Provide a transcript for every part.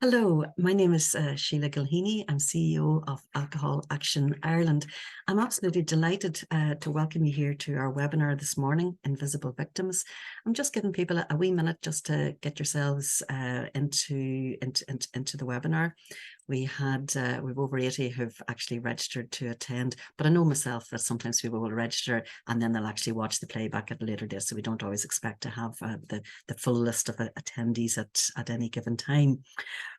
Hello, my name is Sheila Gilheany. I'm CEO of Alcohol Action Ireland. I'm absolutely delighted to welcome you here to our webinar this morning, Invisible Victims. I'm just giving people a wee minute just to get yourselves into the webinar. We've over 80 who've actually registered to attend, but I know myself that sometimes people will register and then they'll actually watch the playback at a later date, so we don't always expect to have the full list of attendees at any given time.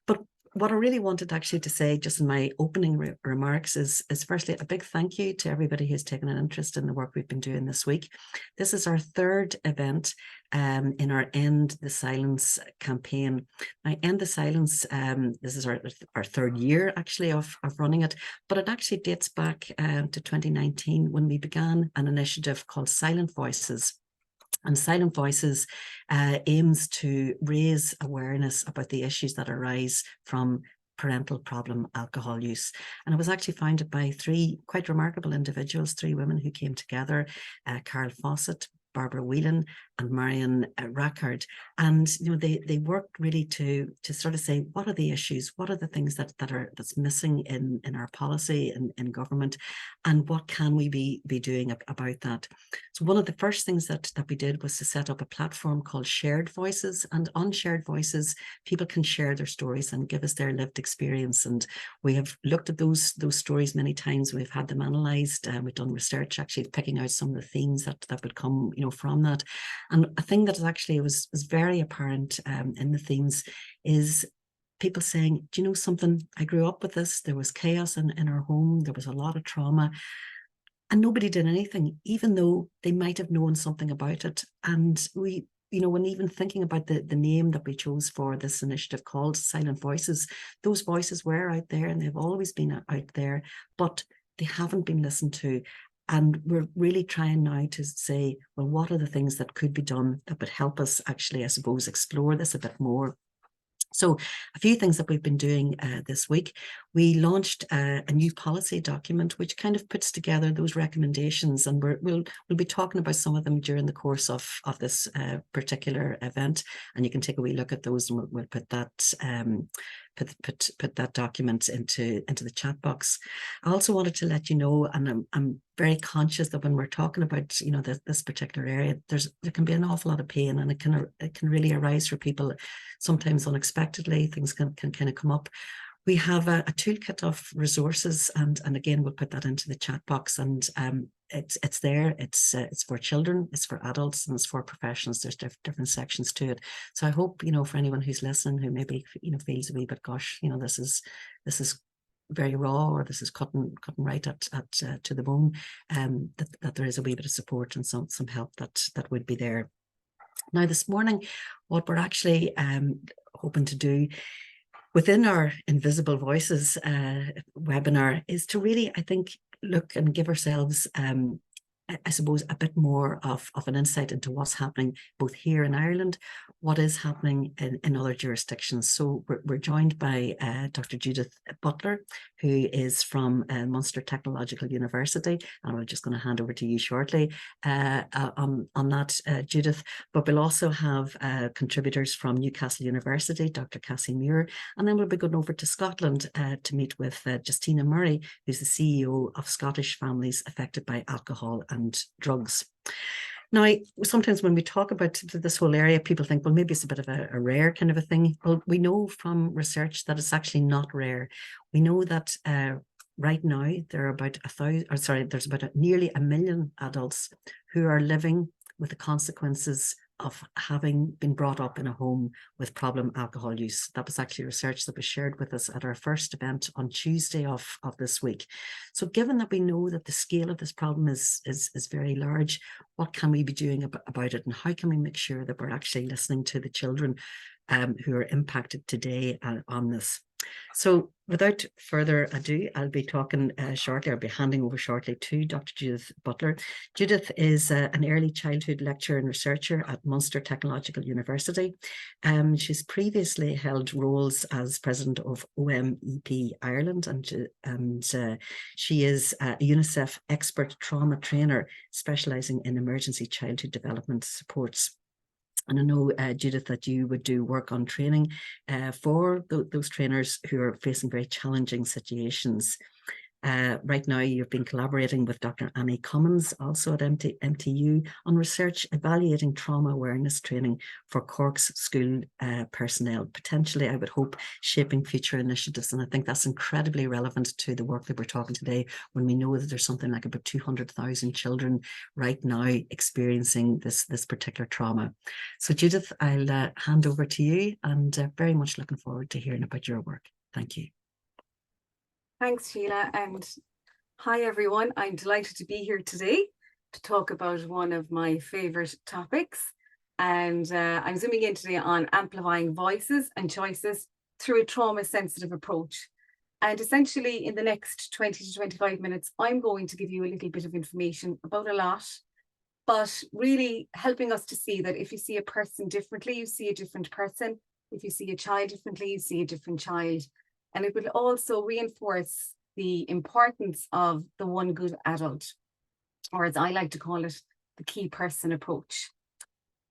But what I really wanted actually to say just in my opening remarks is firstly a big thank you to everybody who's taken an interest in the work we've been doing this week. This is our third event in our End the Silence campaign. Now, End the Silence, this is our third year actually of running it, but it actually dates back to 2019 when we began an initiative called Silent Voices. And Silent Voices aims to raise awareness about the issues that arise from parental problem alcohol use. And it was actually founded by three quite remarkable individuals, three women who came together, Carol Fawcett, Barbara Whelan and Marion Rackard. And they worked really to sort of say, what are the issues? What are the things that's missing in our policy and in government? And what can we be doing about that? So one of the first things that we did was to set up a platform called Shared Voices. And on Shared Voices, people can share their stories and give us their lived experience. And we have looked at those stories many times. We've had them analysed. We've done research actually picking out some of the themes that would come from that. And a thing that actually was very apparent in the themes is people saying, do you know something? I grew up with this. There was chaos in our home. There was a lot of trauma. And nobody did anything, even though they might have known something about it. And we, when even thinking about the name that we chose for this initiative called Silent Voices, those voices were out there and they've always been out there, but they haven't been listened to. And we're really trying now to say, well, what are the things that could be done that would help us actually, I suppose, explore this a bit more? So a few things that we've been doing this week. We launched a new policy document which kind of puts together those recommendations, and we'll be talking about some of them during the course of this particular event, and you can take a wee look at those, and we'll put that put that document into the chat box. I also wanted to let you know, and I'm very conscious that when we're talking about this particular area, there can be an awful lot of pain, and it can really arise for people sometimes unexpectedly. Things can kind of come up. We have a toolkit of resources, and again we'll put that into the chat box, and it's there. It's for children, it's for adults, and it's for professionals. There's different sections to it. So I hope for anyone who's listening who maybe feels a wee bit, gosh, this is very raw, or this is cutting right at to the bone, that there is a wee bit of support and some help that would be there. Now this morning, what we're actually hoping to do within our Invisible Voices webinar is to really, I think, look and give ourselves I suppose a bit more of an insight into what's happening both here in Ireland, what is happening in other jurisdictions. So we're joined by Dr. Judith Butler, who is from Munster Technological University, and we're just going to hand over to you shortly on that, Judith. But we'll also have contributors from Newcastle University, Dr. Cassey Muir, and then we'll be going over to Scotland to meet with Justina Murray, who's the CEO of Scottish Families Affected by Alcohol and Drugs. Now, sometimes when we talk about this whole area, people think, well, maybe it's a bit of a rare kind of a thing. Well, we know from research that it's actually not rare. We know that right now there are about there's about nearly 1 million adults who are living with the consequences of having been brought up in a home with problem alcohol use. That was actually research that was shared with us at our first event on Tuesday of this week. So given that we know that the scale of this problem is very large, what can we be doing about it, and how can we make sure that we're actually listening to the children who are impacted today on this? So without further ado, I'll be talking shortly, I'll be handing over shortly to Dr. Judith Butler. Judith is an early childhood lecturer and researcher at Munster Technological University. She's previously held roles as president of OMEP Ireland, and she is a UNICEF expert trauma trainer specialising in emergency childhood development supports. And I know, Judith, that you would do work on training for those trainers who are facing very challenging situations. Right now, you've been collaborating with Dr. Annie Cummins, also at MTU, on research evaluating trauma awareness training for Cork's school personnel, potentially, I would hope, shaping future initiatives. And I think that's incredibly relevant to the work that we're talking today, when we know that there's something like about 200,000 children right now experiencing this particular trauma. So Judith, I'll hand over to you, and very much looking forward to hearing about your work. Thank you. Thanks, Sheila, and hi everyone. I'm delighted to be here today to talk about one of my favourite topics, and I'm zooming in today on amplifying voices and choices through a trauma-sensitive approach. And essentially in the next 20 to 25 minutes, I'm going to give you a little bit of information about a lot, but really helping us to see that if you see a person differently, you see a different person. If you see a child differently, you see a different child. And it will also reinforce the importance of the one good adult, or as I like to call it, the key person approach.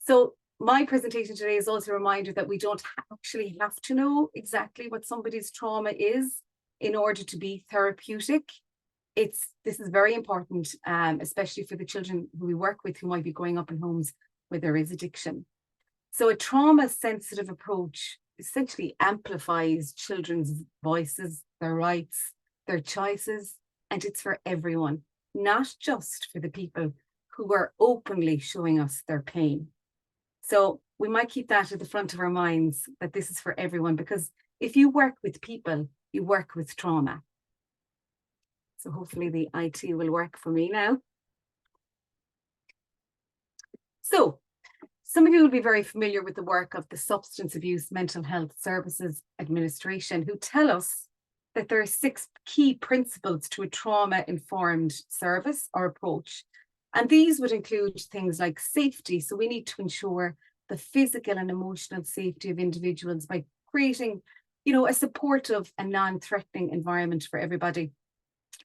So my presentation today is also a reminder that we don't actually have to know exactly what somebody's trauma is in order to be therapeutic. This is very important, especially for the children who we work with who might be growing up in homes where there is addiction. So a trauma-sensitive approach essentially amplifies children's voices, their rights, their choices, and it's for everyone, not just for the people who are openly showing us their pain. So we might keep that at the front of our minds, that this is for everyone, because if you work with people, you work with trauma. So hopefully the IT will work for me now. So some of you will be very familiar with the work of the Substance Abuse Mental Health Services Administration, who tell us that there are 6 key principles to a trauma-informed service or approach. And these would include things like safety. So we need to ensure the physical and emotional safety of individuals by creating, a supportive and non-threatening environment for everybody.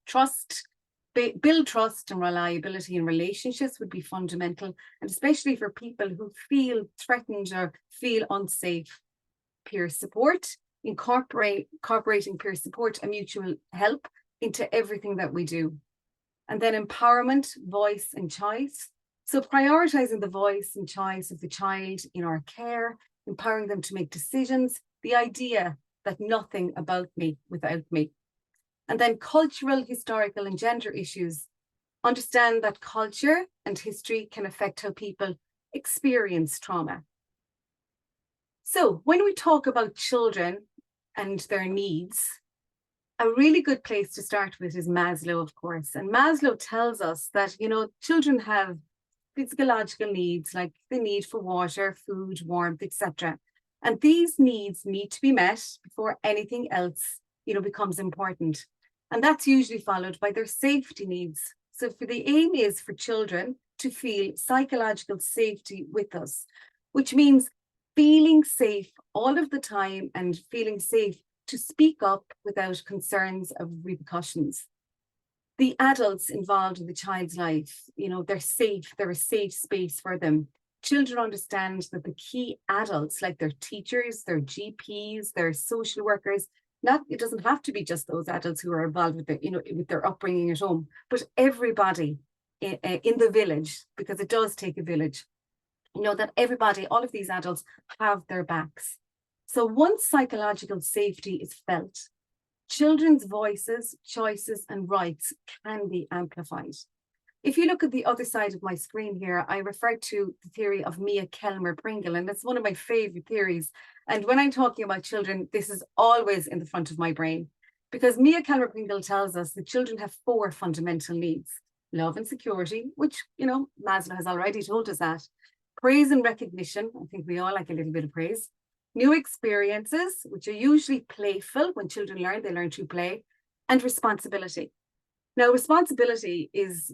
Trust. Build trust and reliability in relationships would be fundamental, and especially for people who feel threatened or feel unsafe. Peer support, incorporating peer support and mutual help into everything that we do. And then empowerment, voice and choice. So prioritizing the voice and choice of the child in our care, empowering them to make decisions, the idea that nothing about me without me. And then cultural, historical, and gender issues. Understand that culture and history can affect how people experience trauma. So when we talk about children and their needs, a really good place to start with is Maslow, of course. And Maslow tells us that, children have physiological needs, like the need for water, food, warmth, etc. And these needs need to be met before anything else, becomes important. And that's usually followed by their safety needs. So for the aim is for children to feel psychological safety with us, which means feeling safe all of the time and feeling safe to speak up without concerns of repercussions. The adults involved in the child's life, they're safe, they're a safe space for them. Children understand that the key adults, like their teachers, their GPs, their social workers, it doesn't have to be just those adults who are involved with with their upbringing at home, but everybody in the village, because it does take a village, that everybody, all of these adults have their backs. So once psychological safety is felt, children's voices, choices, and rights can be amplified. If you look at the other side of my screen here, I refer to the theory of Mia Kelmer-Pringle, and it's one of my favorite theories. And when I'm talking about children, this is always in the front of my brain, because Mia Kelmer-Pringle tells us that children have 4 fundamental needs: love and security, which, Maslow has already told us that; praise and recognition, I think we all like a little bit of praise; new experiences, which are usually playful. When children learn, they learn through play; and responsibility. Now, responsibility is,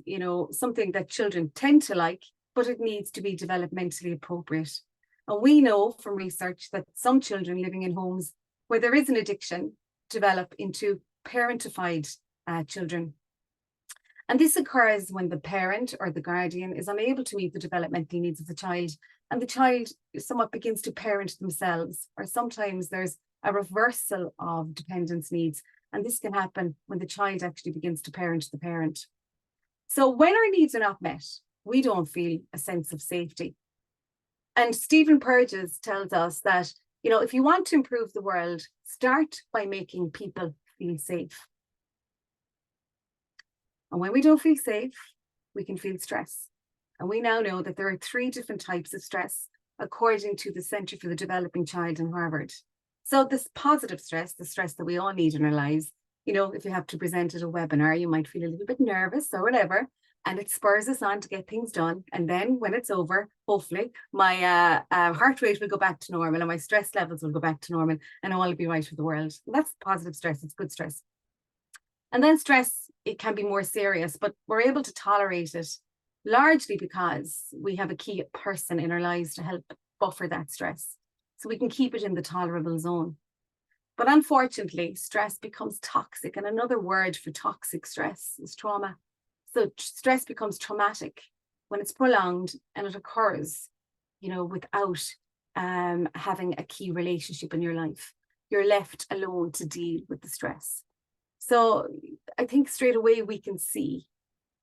something that children tend to like, but it needs to be developmentally appropriate. And we know from research that some children living in homes where there is an addiction develop into parentified children. And this occurs when the parent or the guardian is unable to meet the developmental needs of the child, and the child somewhat begins to parent themselves, or sometimes there's a reversal of dependence needs. And this can happen when the child actually begins to parent the parent. So when our needs are not met, we don't feel a sense of safety. And Stephen Purges tells us that, if you want to improve the world, start by making people feel safe. And when we don't feel safe, we can feel stress. And we now know that there are 3 different types of stress, according to the Center for the Developing Child in Harvard. So this positive stress, the stress that we all need in our lives, if you have to present at a webinar, you might feel a little bit nervous or whatever, and it spurs us on to get things done. And then when it's over, hopefully, my heart rate will go back to normal and my stress levels will go back to normal, and I want to be right with the world. And that's positive stress. It's good stress. And then stress, it can be more serious, but we're able to tolerate it largely because we have a key person in our lives to help buffer that stress, so we can keep it in the tolerable zone. But unfortunately, stress becomes toxic, and another word for toxic stress is trauma. So stress becomes traumatic when it's prolonged and it occurs, without having a key relationship in your life. You're left alone to deal with the stress. So I think straight away we can see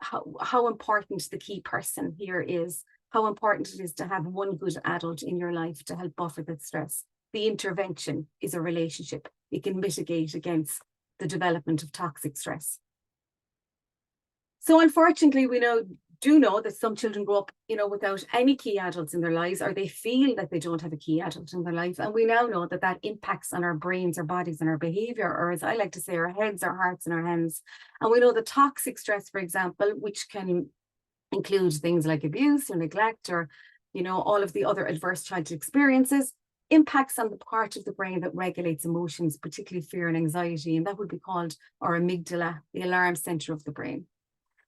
how important the key person here is, how important it is to have one good adult in your life to help buffer that stress. The intervention is a relationship. It can mitigate against the development of toxic stress. So unfortunately, we do know that some children grow up, without any key adults in their lives, or they feel that they don't have a key adult in their life. And we now know that that impacts on our brains, our bodies, and our behavior, or as I like to say, our heads, our hearts, and our hands. And we know the toxic stress, for example, which can include things like abuse or neglect, or, all of the other adverse childhood experiences, impacts on the part of the brain that regulates emotions, particularly fear and anxiety. And that would be called our amygdala, the alarm center of the brain.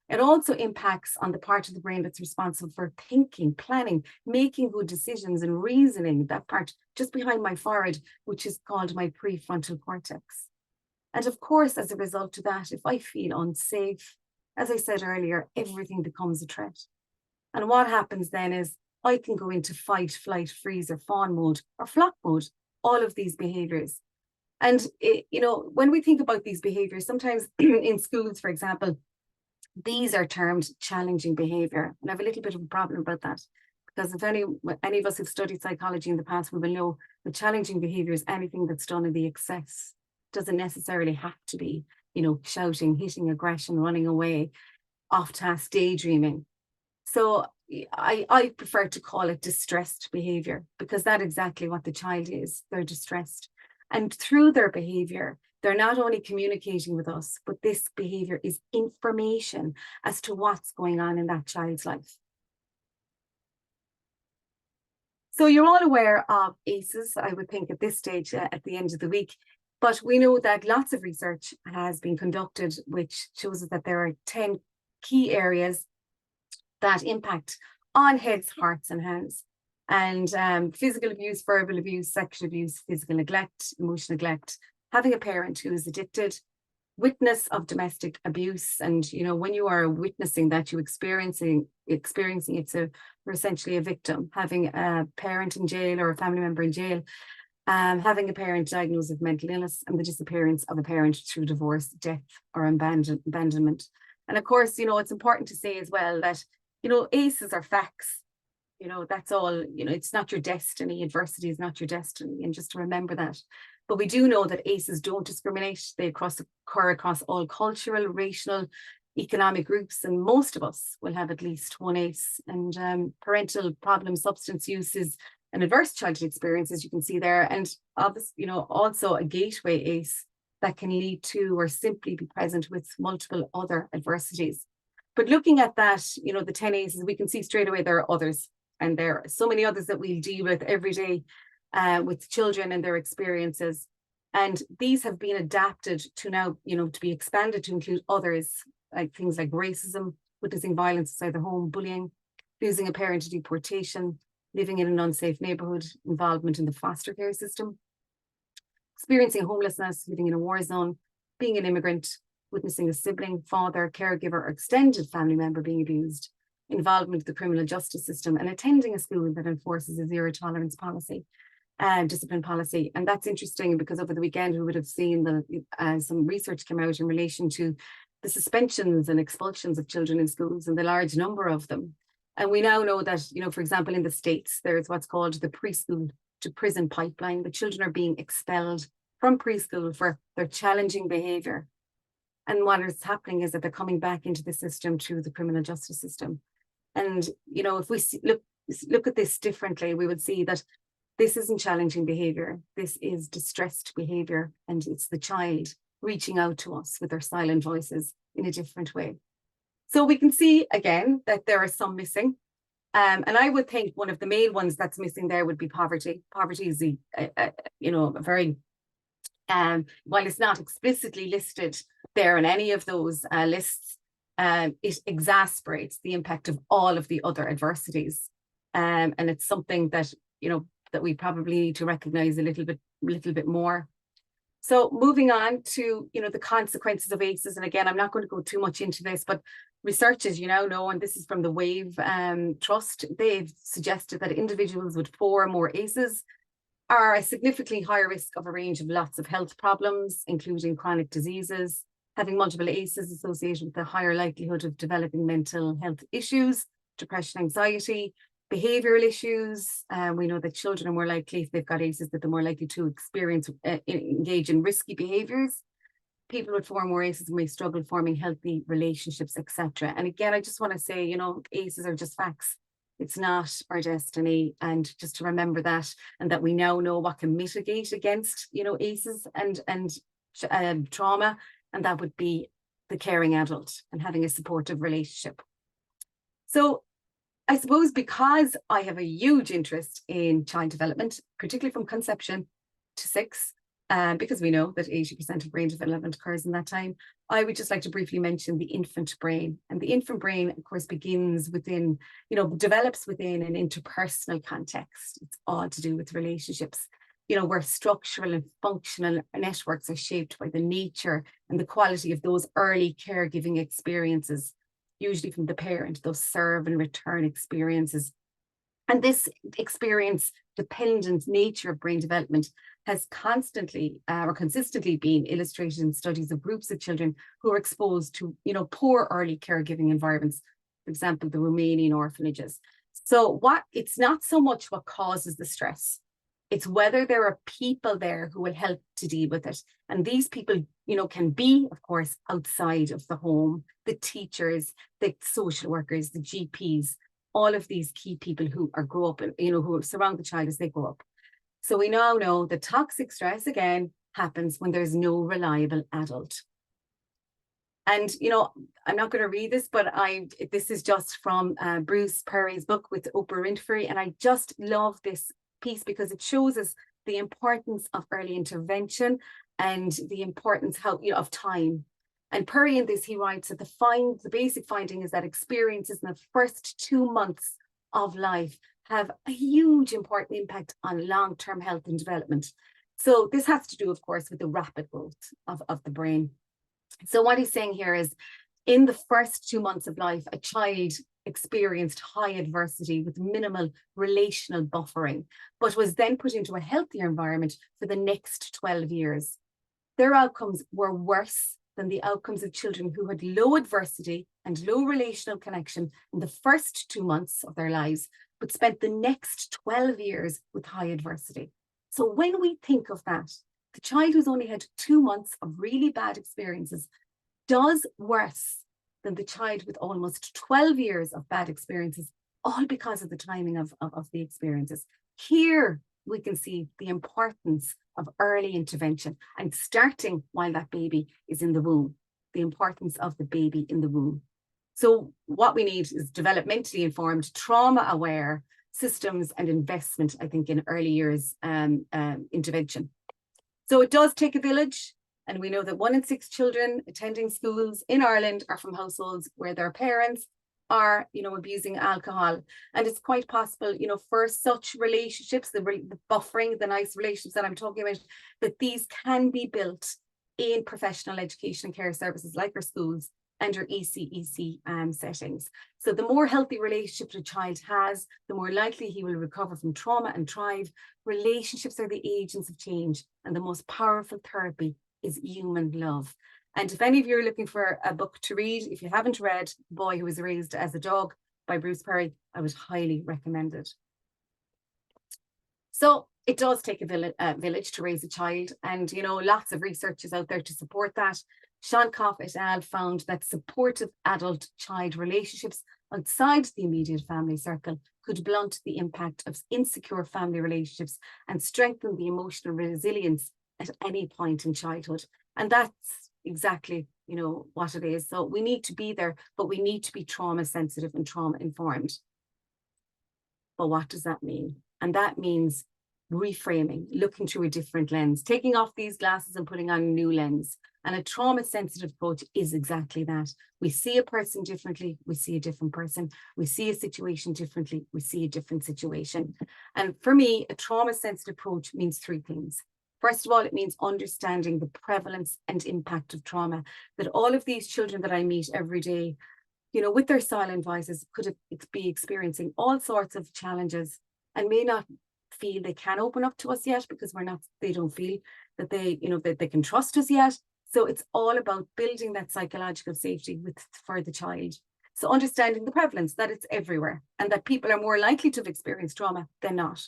It also impacts on the part of the brain that's responsible for thinking, planning, making good decisions, and reasoning, that part just behind my forehead, which is called my prefrontal cortex. And of course, as a result of that, if I feel unsafe, as I said earlier, everything becomes a threat. And what happens then is I can go into fight, flight, freeze, or fawn mode, or flock mode, all of these behaviors. And, when we think about these behaviors, sometimes in schools, for example, these are termed challenging behavior. And I have a little bit of a problem about that, because if any of us who've studied psychology in the past, we will know that challenging behavior is anything that's done in the excess. It doesn't necessarily have to be, shouting, hitting, aggression, running away, off task, daydreaming. So I prefer to call it distressed behavior, because that's exactly what the child is. They're distressed. And through their behavior, they're not only communicating with us, but this behavior is information as to what's going on in that child's life. So you're all aware of ACEs, I would think, at this stage, at the end of the week. But we know that lots of research has been conducted, which shows us that there are 10 key areas that impact on heads, hearts, and hands. And physical abuse, verbal abuse, sexual abuse, physical neglect, emotional neglect, having a parent who is addicted, witness of domestic abuse. And, when you are witnessing that, you're experiencing it, so you're essentially a victim. Having a parent in jail or a family member in jail, having a parent diagnosed with mental illness, and the disappearance of a parent through divorce, death, or abandonment. And of course, it's important to say as well that, ACEs are facts. That's all, it's not your destiny. Adversity is not your destiny. And just to remember that. But we do know that ACEs don't discriminate. They occur across all cultural, racial, economic groups, and most of us will have at least one ACE. And parental problem, substance use is an adverse childhood experience, as you can see there, and obviously, also a gateway ACE that can lead to or simply be present with multiple other adversities. But looking at that, the 10 ACEs, we can see straight away there are others, and there are so many others that we deal with every day. With children and their experiences. And these have been adapted to now, to be expanded to include others, like things like racism, witnessing violence inside the home, bullying, losing a parent to deportation, living in an unsafe neighborhood, involvement in the foster care system, experiencing homelessness, living in a war zone, being an immigrant, witnessing a sibling, father, caregiver, or extended family member being abused, involvement with the criminal justice system, and attending a school that enforces a zero tolerance policy and discipline policy. And that's interesting because over the weekend we would have seen some research came out in relation to the suspensions and expulsions of children in schools and the large number of them. And we now know that, for example, in the States, there's what's called the preschool to prison pipeline. The children are being expelled from preschool for their challenging behavior. And what is happening is that they're coming back into the system through the criminal justice system. And, if we look at this differently, we would see that this isn't challenging behavior. This is distressed behavior. And it's the child reaching out to us with their silent voices in a different way. So we can see again that there are some missing. And I would think one of the main ones that's missing there would be poverty. Poverty is a very, while it's not explicitly listed there in any of those lists, it exasperates the impact of all of the other adversities. And it's something that, that we probably need to recognize a little bit more. So moving on to, the consequences of ACEs. And again, I'm not going to go too much into this, but researchers, know, and this is from the WAVE Trust, they've suggested that individuals with 4 or more ACEs are a significantly higher risk of a range of lots of health problems, including chronic diseases. Having multiple ACEs associated with a higher likelihood of developing mental health issues, depression, anxiety, behavioral issues. We know that children are more likely, if they've got ACEs, that they're more likely to engage in risky behaviors. People with 4 or more ACEs may struggle forming healthy relationships, etc. And again, I just want to say, ACEs are just facts. It's not our destiny. And just to remember that, and that we now know what can mitigate against, ACEs and trauma, and that would be the caring adult and having a supportive relationship. So I suppose because I have a huge interest in child development, particularly from conception to 6, because we know that 80% of brain development occurs in that time, I would just like to briefly mention the infant brain. And the infant brain, of course, begins within, develops within an interpersonal context. It's all to do with relationships, where structural and functional networks are shaped by the nature and the quality of those early caregiving experiences, usually from the parent, those serve and return experiences. And this experience-dependent nature of brain development has constantly or consistently been illustrated in studies of groups of children who are exposed to, poor early caregiving environments, for example, the Romanian orphanages. So it's not so much what causes the stress, it's whether there are people there who will help to deal with it. And these people, can be, of course, outside of the home, the teachers, the social workers, the GPs, all of these key people who grow up and, who surround the child as they grow up. So we now know that toxic stress, again, happens when there's no reliable adult. And, I'm not going to read this, but this is just from Bruce Perry's book with Oprah Winfrey. And I just love this piece because it shows us the importance of early intervention and the importance of time. And Perry in this, he writes that the basic finding is that experiences in the first 2 months of life have a huge important impact on long-term health and development. So this has to do, of course, with the rapid growth of the brain. So what he's saying here is, in the first 2 months of life, a child experienced high adversity with minimal relational buffering, but was then put into a healthier environment for the next 12 years. Their outcomes were worse than the outcomes of children who had low adversity and low relational connection in the first 2 months of their lives, but spent the next 12 years with high adversity. So when we think of that, the child who's only had 2 months of really bad experiences does worse than the child with almost 12 years of bad experiences, all because of the timing of the experiences. Here we can see the importance of early intervention and starting while that baby is in the womb, the importance of the baby in the womb. So what we need is developmentally informed, trauma-aware systems and investment, I think, in early years intervention. So it does take a village. And we know that 1 in 6 children attending schools in Ireland are from households where their parents are, abusing alcohol. And it's quite possible, for such relationships, the buffering, the nice relationships that I'm talking about, that these can be built in professional education and care services like our schools and your ECEC settings. So the more healthy relationship a child has, the more likely he will recover from trauma and thrive. Relationships are the agents of change, and the most powerful therapy is human love. And if any of you are looking for a book to read, if you haven't read The Boy Who Was Raised as a Dog by Bruce Perry, I would highly recommend it. So it does take a village to raise a child, and lots of research is out there to support that. Shankov et al. Found that supportive adult-child relationships outside the immediate family circle could blunt the impact of insecure family relationships and strengthen the emotional resilience at any point in childhood. And that's exactly, what it is. So we need to be there, but we need to be trauma sensitive and trauma informed. But what does that mean? And that means reframing, looking through a different lens, taking off these glasses and putting on a new lens. And a trauma sensitive approach is exactly that. We see a person differently, we see a different person. We see a situation differently, we see a different situation. And for me, a trauma sensitive approach means three things. First of all, it means understanding the prevalence and impact of trauma, that all of these children that I meet every day, with their silent voices, could be experiencing all sorts of challenges and may not feel they can open up to us yet because they don't feel that that they can trust us yet. So it's all about building that psychological safety for the child. So understanding the prevalence, that it's everywhere and that people are more likely to have experienced trauma than not.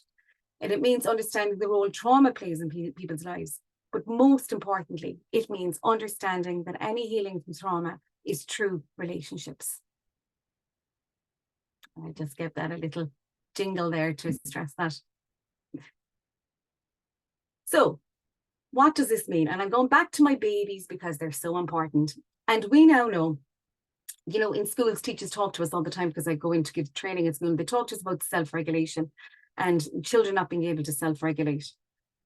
And it means understanding the role trauma plays in people's lives. But most importantly, it means understanding that any healing from trauma is through relationships. I just gave that a little jingle there to stress that. So what does this mean? And I'm going back to my babies because they're so important. And we now know, in schools, teachers talk to us all the time because I go in to give training in school. They talk to us about self-regulation and children not being able to self-regulate.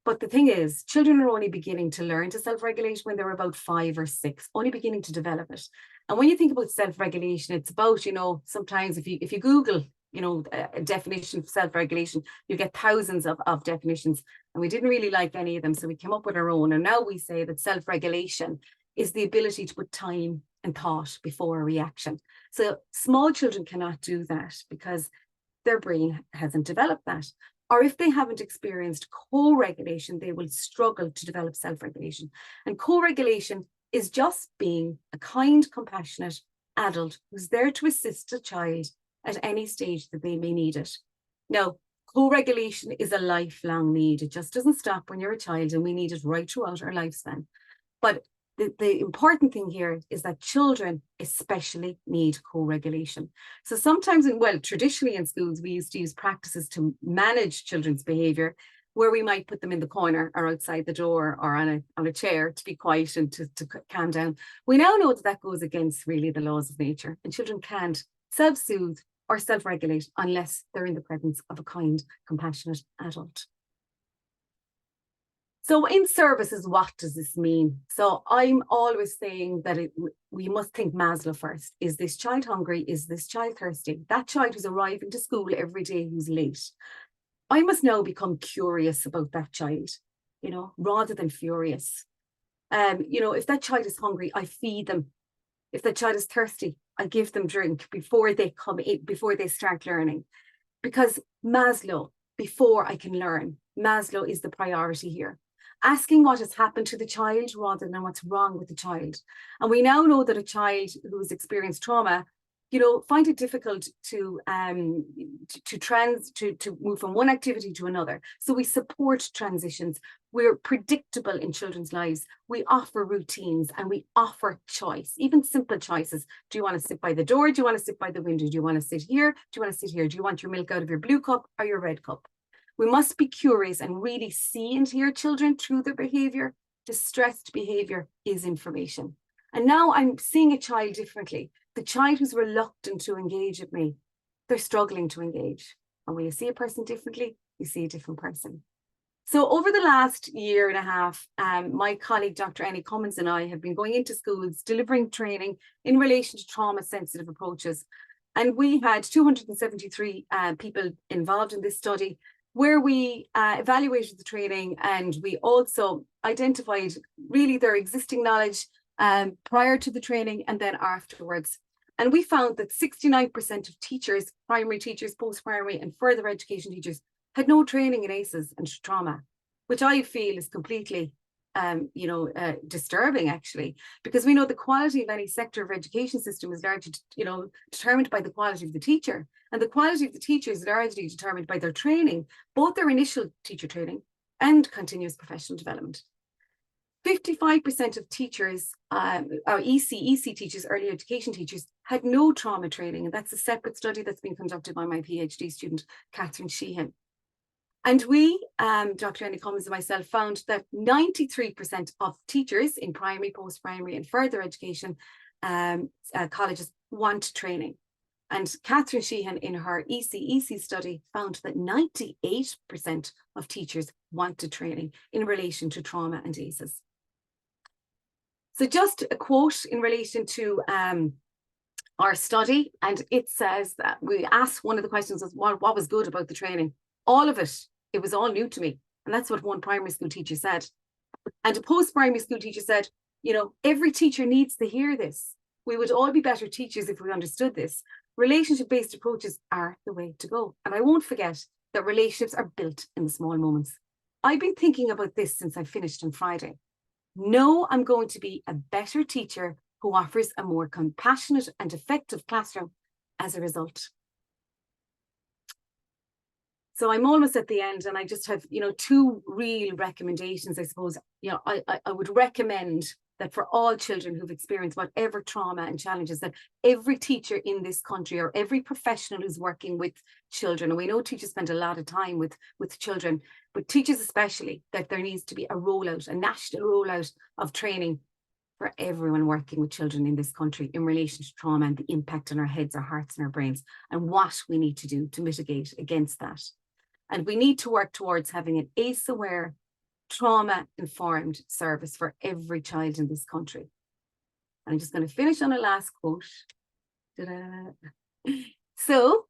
But the thing is, children are only beginning to learn to self-regulate when they're about 5 or 6, only beginning to develop it. And when you think about self-regulation, it's about, sometimes if you Google, a definition of self-regulation, you get thousands of definitions. And we didn't really like any of them, so we came up with our own. And now we say that self-regulation is the ability to put time and thought before a reaction. So small children cannot do that because their brain hasn't developed that. Or if they haven't experienced co-regulation, they will struggle to develop self-regulation. And co-regulation is just being a kind, compassionate adult who's there to assist a child at any stage that they may need it. Now, co-regulation is a lifelong need. It just doesn't stop when you're a child, and we need it right throughout our lifespan. But the important thing here is that children especially need co-regulation. So sometimes, traditionally in schools, we used to use practices to manage children's behavior, where we might put them in the corner or outside the door or on a chair to be quiet and to calm down. We now know that goes against really the laws of nature, and children can't self-soothe or self-regulate unless they're in the presence of a kind, compassionate adult. So in services, what does this mean? So I'm always saying that we must think Maslow first. Is this child hungry? Is this child thirsty? That child who's arriving to school every day who's late. I must now become curious about that child, rather than furious. If that child is hungry, I feed them. If that child is thirsty, I give them drink before they come in, before they start learning. Because Maslow, before I can learn, Maslow is the priority here. Asking what has happened to the child rather than what's wrong with the child. And we now know that a child who has experienced trauma, find it difficult to move from one activity to another. So we support transitions. We're predictable in children's lives. We offer routines and we offer choice, even simple choices. Do you want to sit by the door? Do you want to sit by the window? Do you want to sit here? Do you want to sit here? Do you want your milk out of your blue cup or your red cup? We must be curious and really see and hear children through their behavior. Distressed behavior is information. And now I'm seeing a child differently. The child who's reluctant to engage with me, they're struggling to engage. And when you see a person differently, you see a different person. So over the last year and a half, my colleague, Dr. Annie Cummins, and I have been going into schools, delivering training in relation to trauma-sensitive approaches. And we had 273 people involved in this study. where we evaluated the training, and we also identified really their existing knowledge prior to the training and then afterwards. And we found that 69% of teachers, primary teachers, post-primary and further education teachers, had no training in ACEs and trauma, which I feel is completely disturbing, actually, because we know the quality of any sector of education system is largely, determined by the quality of the teacher, and the quality of the teacher is largely determined by their training, both their initial teacher training and continuous professional development. 55% of teachers, our EC teachers, early education teachers, had no trauma training, and that's a separate study that's been conducted by my PhD student, Catherine Sheehan. And we, Dr. Annie Cummins and myself, found that 93% of teachers in primary, post-primary and further education colleges want training. And Catherine Sheehan in her EC study found that 98% of teachers wanted training in relation to trauma and ACEs. So just a quote in relation to our study, and it says that we asked, one of the questions was, what was good about the training? All of it. It was all new to me. And that's what one primary school teacher said. And a post-primary school teacher said, every teacher needs to hear this. We would all be better teachers if we understood this. Relationship-based approaches are the way to go. And I won't forget that relationships are built in the small moments. I've been thinking about this since I finished on Friday. No, I'm going to be a better teacher who offers a more compassionate and effective classroom as a result. So I'm almost at the end, and I just have, two real recommendations, I suppose. I would recommend that for all children who've experienced whatever trauma and challenges, that every teacher in this country or every professional who's working with children, and we know teachers spend a lot of time with children, but teachers especially, that there needs to be a national rollout of training for everyone working with children in this country in relation to trauma and the impact on our heads, our hearts and our brains, and what we need to do to mitigate against that. And we need to work towards having an ACE-aware, trauma-informed service for every child in this country. And I'm just going to finish on a last quote. So,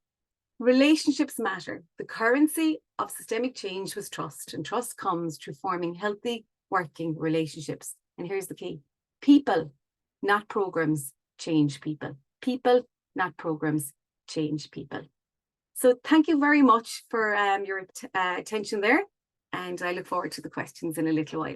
relationships matter. The currency of systemic change was trust, and trust comes through forming healthy working relationships. And here's the key. People, not programs, change people. People, not programs, change people. So thank you very much for your attention there, and I look forward to the questions in a little while.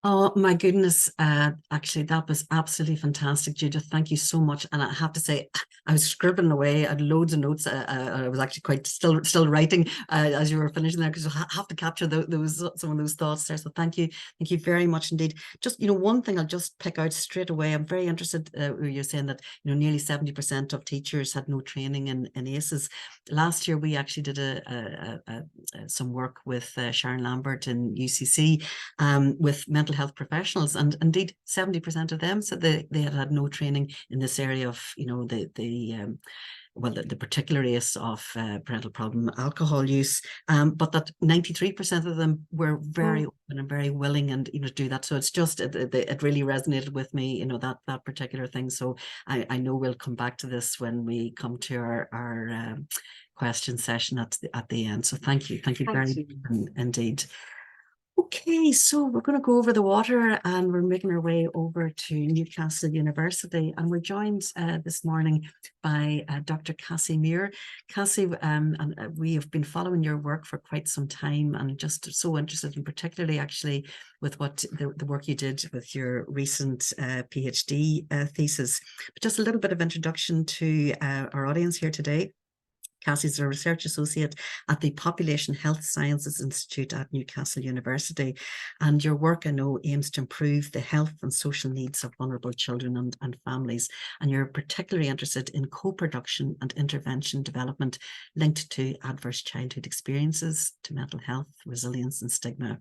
Oh my goodness, actually that was absolutely fantastic, Judith. Thank you so much. And I have to say, I was scribbling away. I had loads of notes. I was actually quite still writing as you were finishing there, because I have to capture some of those thoughts there. So thank you very much indeed. Just one thing I'll just pick out straight away. I'm very interested where you're saying that nearly 70% of teachers had no training in ACEs. Last year we actually did some work with Sharon Lambert in UCC with mental health professionals, and indeed 70% of them said they had no training in this area of the particular ACE of parental problem, alcohol use, but that 93% of them were very open and very willing and to do that. So it's just it really resonated with me, that particular thing. So I know we'll come back to this when we come to our question session at the end. So thank you very much indeed. Okay, so we're going to go over the water, and we're making our way over to Newcastle University, and we're joined this morning by Dr. Cassey Muir. Cassey, and we have been following your work for quite some time, and just so interested in particularly actually with what the work you did with your recent PhD thesis. But just a little bit of introduction to our audience here today. Cassey is a research associate at the Population Health Sciences Institute at Newcastle University, and your work, I know, aims to improve the health and social needs of vulnerable children and families, and you're particularly interested in co-production and intervention development linked to adverse childhood experiences, to mental health, resilience and stigma.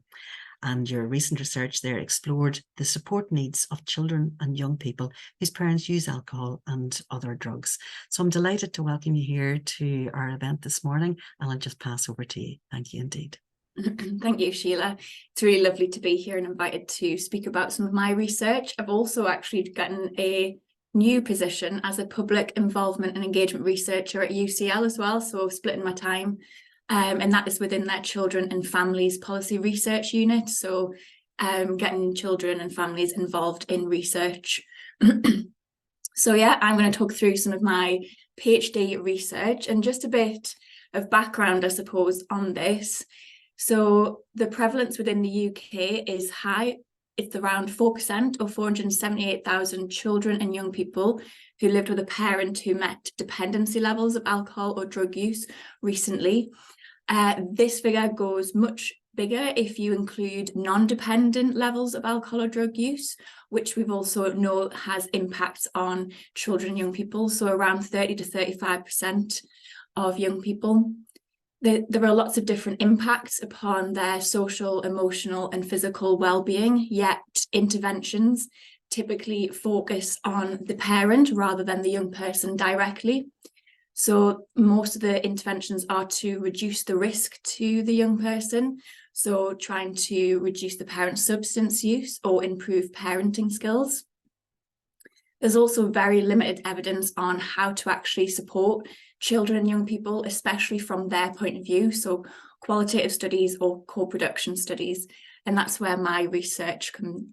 And your recent research there explored the support needs of children and young people whose parents use alcohol and other drugs. So I'm delighted to welcome you here to our event this morning, and I'll just pass over to you. Thank you indeed. Thank you, Sheila. It's really lovely to be here and invited to speak about some of my research. I've also actually gotten a new position as a public involvement and engagement researcher at UCL as well, so splitting my time, and that is within their Children and Families Policy Research Unit, so getting children and families involved in research. So yeah, I'm going to talk through some of my PhD research and just a bit of background, I suppose, on this. So the prevalence within the UK is high. It's around 4% or 478,000 children and young people who lived with a parent who met dependency levels of alcohol or drug use recently. This figure goes much bigger if you include non-dependent levels of alcohol or drug use, which we've also know has impacts on children and young people. So around 30 to 35% of young people. There are lots of different impacts upon their social, emotional, and physical well-being, yet interventions typically focus on the parent rather than the young person directly. So most of the interventions are to reduce the risk to the young person, so trying to reduce the parent's substance use or improve parenting skills. There's also very limited evidence on how to actually support children and young people, especially from their point of view, so qualitative studies or co-production studies, and that's where my research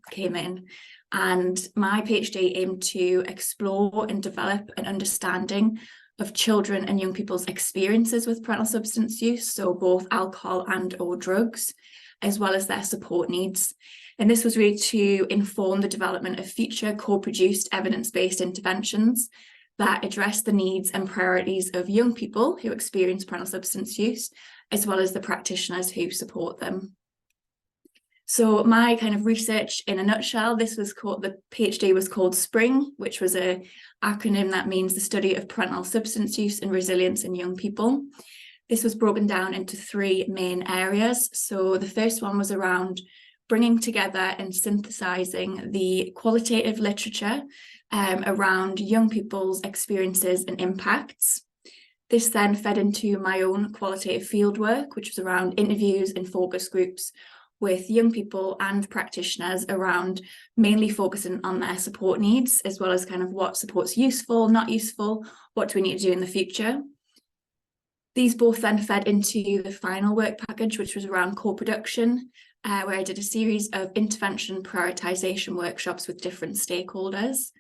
came in. And my PhD aimed to explore and develop an understanding of children and young people's experiences with parental substance use, so both alcohol and or drugs, as well as their support needs. And this was really to inform the development of future co-produced evidence-based interventions that address the needs and priorities of young people who experience parental substance use, as well as the practitioners who support them. So my kind of research in a nutshell, the PhD was called SPRING, which was an acronym that means the study of parental substance use and resilience in young people. This was broken down into three main areas. So the first one was around bringing together and synthesizing the qualitative literature around young people's experiences and impacts. This then fed into my own qualitative fieldwork, which was around interviews and focus groups with young people and practitioners around mainly focusing on their support needs, as well as kind of what support's useful, not useful, what do we need to do in the future. These both then fed into the final work package, which was around co-production, where I did a series of intervention prioritization workshops with different stakeholders.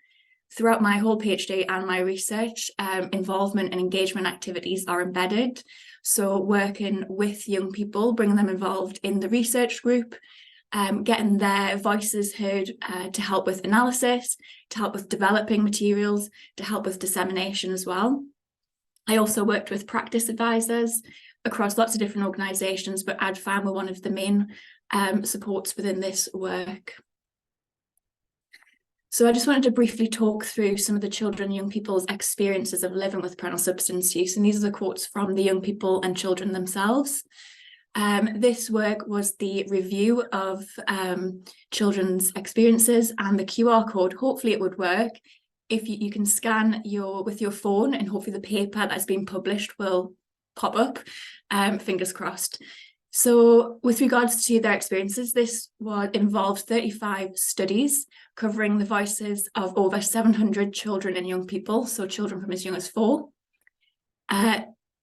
Throughout my whole PhD and my research, involvement and engagement activities are embedded. So working with young people, bringing them involved in the research group, getting their voices heard to help with analysis, to help with developing materials, to help with dissemination as well. I also worked with practice advisors across lots of different organisations, but AdFam were one of the main supports within this work. So I just wanted to briefly talk through some of the children and young people's experiences of living with parental substance use. And these are the quotes from the young people and children themselves. This work was the review of children's experiences, and the QR code, hopefully it would work. If you can scan with your phone, and hopefully the paper that's been published will pop up, fingers crossed. So with regards to their experiences, this involved 35 studies covering the voices of over 700 children and young people, so children from as young as 4.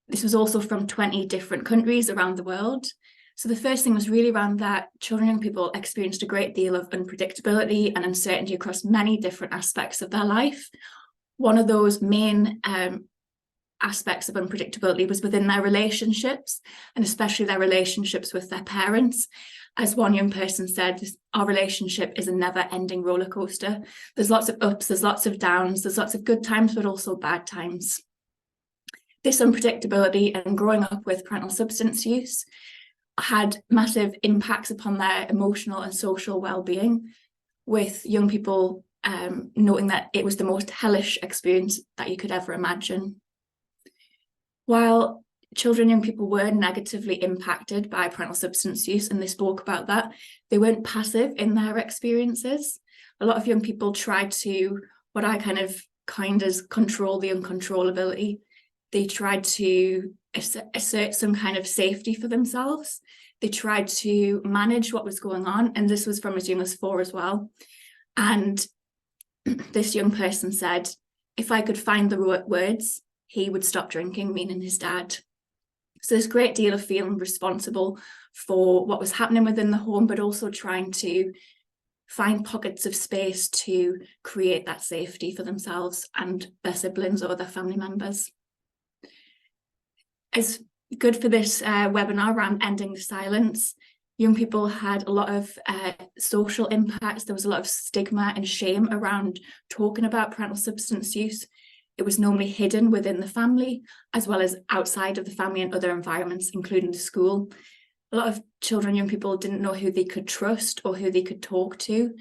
This was also from 20 different countries around the world. So the first thing was really around that children and young people experienced a great deal of unpredictability and uncertainty across many different aspects of their life. One of those main aspects of unpredictability was within their relationships, and especially their relationships with their parents. As one young person said, our relationship is a never-ending roller coaster. There's lots of ups, there's lots of downs, there's lots of good times, but also bad times. This unpredictability and growing up with parental substance use had massive impacts upon their emotional and social well-being, with young people noting that it was the most hellish experience that you could ever imagine. While children and young people were negatively impacted by parental substance use, and they spoke about that, they weren't passive in their experiences. A lot of young people tried to, what I kind of coined as control the uncontrollability. They tried to assert some kind of safety for themselves. They tried to manage what was going on, and this was from as young as 4 as well. And this young person said, if I could find the right words, he would stop drinking, meaning his dad. So there's a great deal of feeling responsible for what was happening within the home, but also trying to find pockets of space to create that safety for themselves and their siblings or their family members. It's good for this webinar around ending the silence. Young people had a lot of social impacts. There was a lot of stigma and shame around talking about parental substance use. It was normally hidden within the family, as well as outside of the family and other environments, including the school. A lot of children, young people didn't know who they could trust or who they could talk to.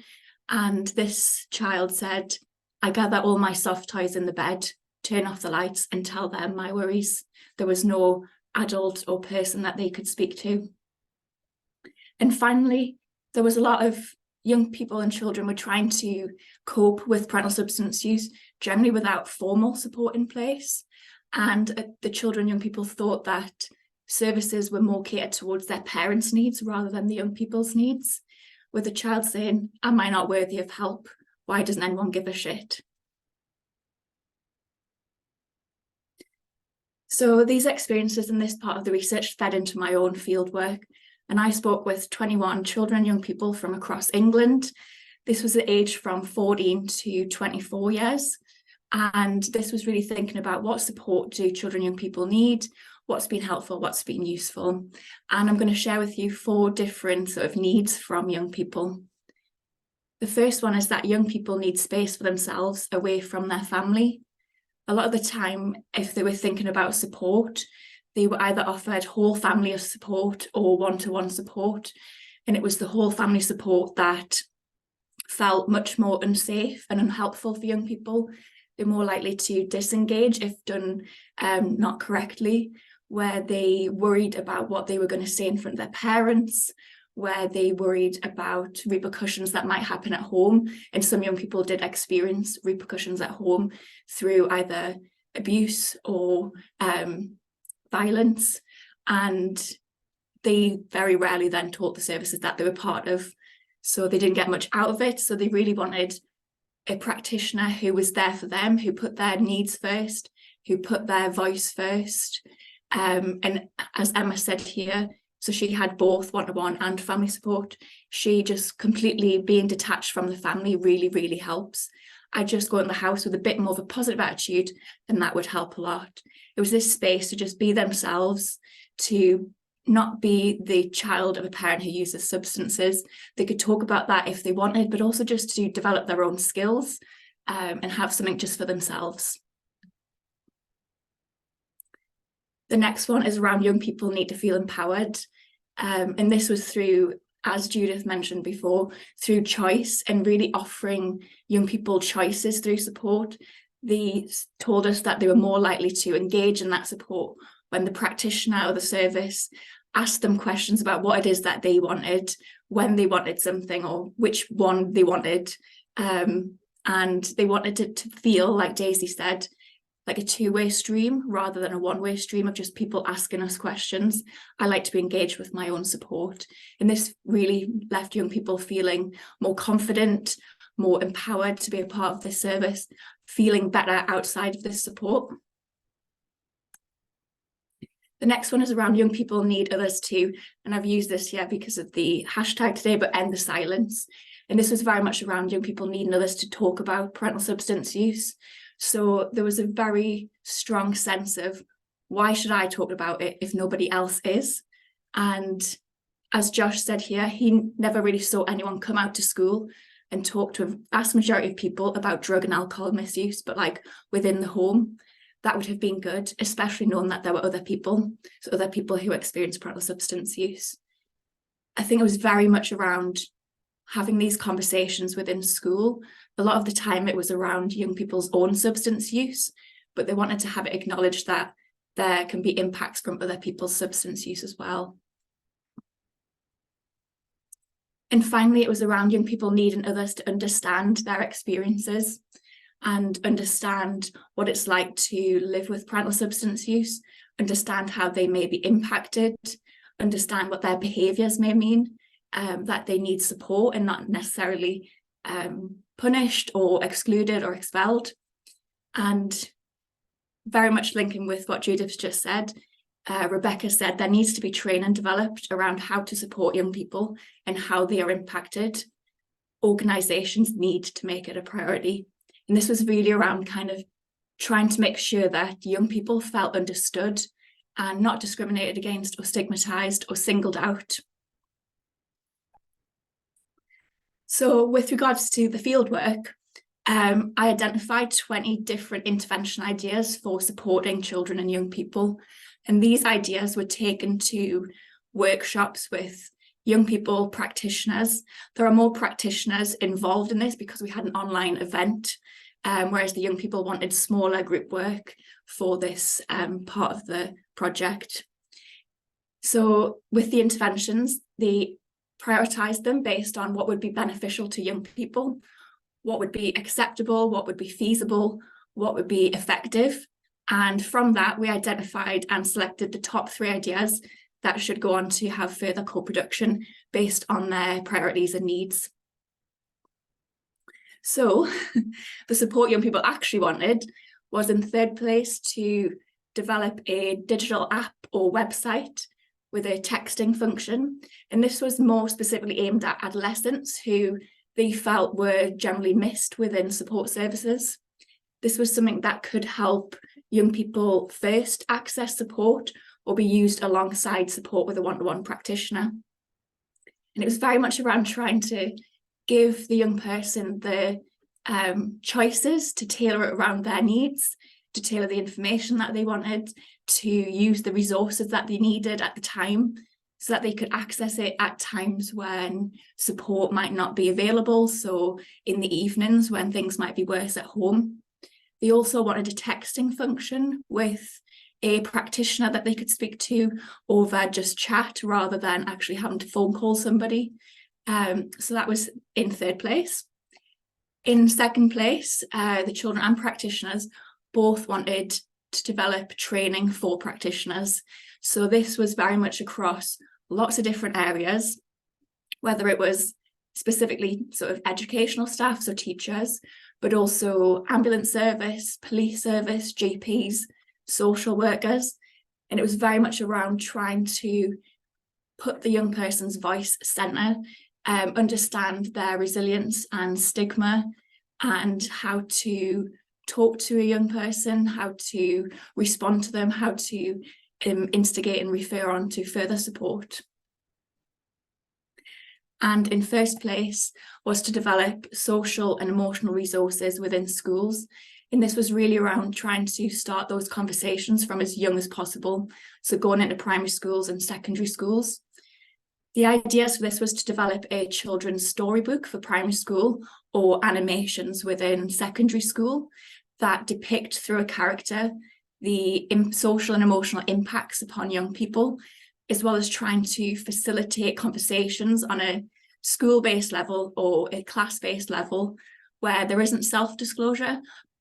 And this child said, I gather all my soft toys in the bed, turn off the lights and tell them my worries. There was no adult or person that they could speak to. And finally, there was a lot of young people and children were trying to cope with parental substance use, generally without formal support in place. And the children, young people thought that services were more catered towards their parents' needs rather than the young people's needs, with the child saying, am I not worthy of help? Why doesn't anyone give a shit? So these experiences in this part of the research fed into my own fieldwork, and I spoke with 21 children and young people from across England. This was the age from 14 to 24 years. And this was really thinking about what support do children and young people need, what's been helpful, what's been useful. And I'm going to share with you 4 different sort of needs from young people. The first one is that young people need space for themselves away from their family. A lot of the time, if they were thinking about support, they were either offered whole family support or one-to-one support. And it was the whole family support that felt much more unsafe and unhelpful for young people. They're more likely to disengage if done not correctly, where they worried about what they were going to say in front of their parents, where they worried about repercussions that might happen at home. And some young people did experience repercussions at home through either abuse or violence. And they very rarely then taught the services that they were part of. So they didn't get much out of it. So they really wanted a practitioner who was there for them, who put their needs first, who put their voice first. And as Emma said here, so she had both one-to-one and family support. She just completely being detached from the family really, really helps. I just go in the house with a bit more of a positive attitude, and that would help a lot. It was this space to just be themselves, to not be the child of a parent who uses substances. They could talk about that if they wanted, but also just to develop their own skills and have something just for themselves. The next one is around young people need to feel empowered. And this was through, as Judith mentioned before, through choice and really offering young people choices through support. They told us that they were more likely to engage in that support when the practitioner or the service asked them questions about what it is that they wanted, when they wanted something, or which one they wanted. And they wanted it to feel, like Daisy said, like a two-way stream rather than a one-way stream of just people asking us questions. I like to be engaged with my own support. And this really left young people feeling more confident, more empowered to be a part of this service, feeling better outside of this support. The next one is around young people need others too. And I've used this here because of the hashtag today, but end the silence. And this was very much around young people needing others to talk about parental substance use. So there was a very strong sense of, why should I talk about it if nobody else is? And as Josh said here, he never really saw anyone come out to school and talk to a vast majority of people about drug and alcohol misuse, but like within the home. That would have been good, especially knowing that there were other people, so other people who experienced parental substance use. I think it was very much around having these conversations within school. A lot of the time it was around young people's own substance use, but they wanted to have it acknowledged that there can be impacts from other people's substance use as well. And finally, it was around young people needing others to understand their experiences and understand what it's like to live with parental substance use, understand how they may be impacted, understand what their behaviours may mean, that they need support and not necessarily punished or excluded or expelled. And very much linking with what Judith just said, Rebecca said there needs to be training developed around how to support young people and how they are impacted. Organisations need to make it a priority. And this was really around kind of trying to make sure that young people felt understood and not discriminated against or stigmatised or singled out. So with regards to the fieldwork, I identified 20 different intervention ideas for supporting children and young people. And these ideas were taken to workshops with young people practitioners. There are more practitioners involved in this because we had an online event, whereas the young people wanted smaller group work for this part of the project. So with the interventions, they prioritised them based on what would be beneficial to young people, what would be acceptable, what would be feasible, what would be effective. And from that, we identified and selected the top 3 ideas that should go on to have further co-production based on their priorities and needs. So the support young people actually wanted was, in 3rd place, to develop a digital app or website with a texting function. And this was more specifically aimed at adolescents who they felt were generally missed within support services. This was something that could help young people first access support or be used alongside support with a one-to-one practitioner. And it was very much around trying to give the young person the choices to tailor it around their needs, to tailor the information that they wanted, to use the resources that they needed at the time so that they could access it at times when support might not be available. So in the evenings when things might be worse at home. They also wanted a texting function with a practitioner that they could speak to over just chat rather than actually having to phone call somebody. So that was in 3rd place. In 2nd place, the children and practitioners both wanted to develop training for practitioners. So this was very much across lots of different areas, whether it was specifically sort of educational staff, so teachers, but also ambulance service, police service, GPs, social workers. And it was very much around trying to put the young person's voice centre, understand their resilience and stigma, and how to talk to a young person, how to respond to them, how to instigate and refer on to further support. And in 1st place was to develop social and emotional resources within schools. And this was really around trying to start those conversations from as young as possible. So going into primary schools and secondary schools. The idea for this was to develop a children's storybook for primary school or animations within secondary school that depict through a character the social and emotional impacts upon young people, as well as trying to facilitate conversations on a school-based level or a class-based level where there isn't self-disclosure,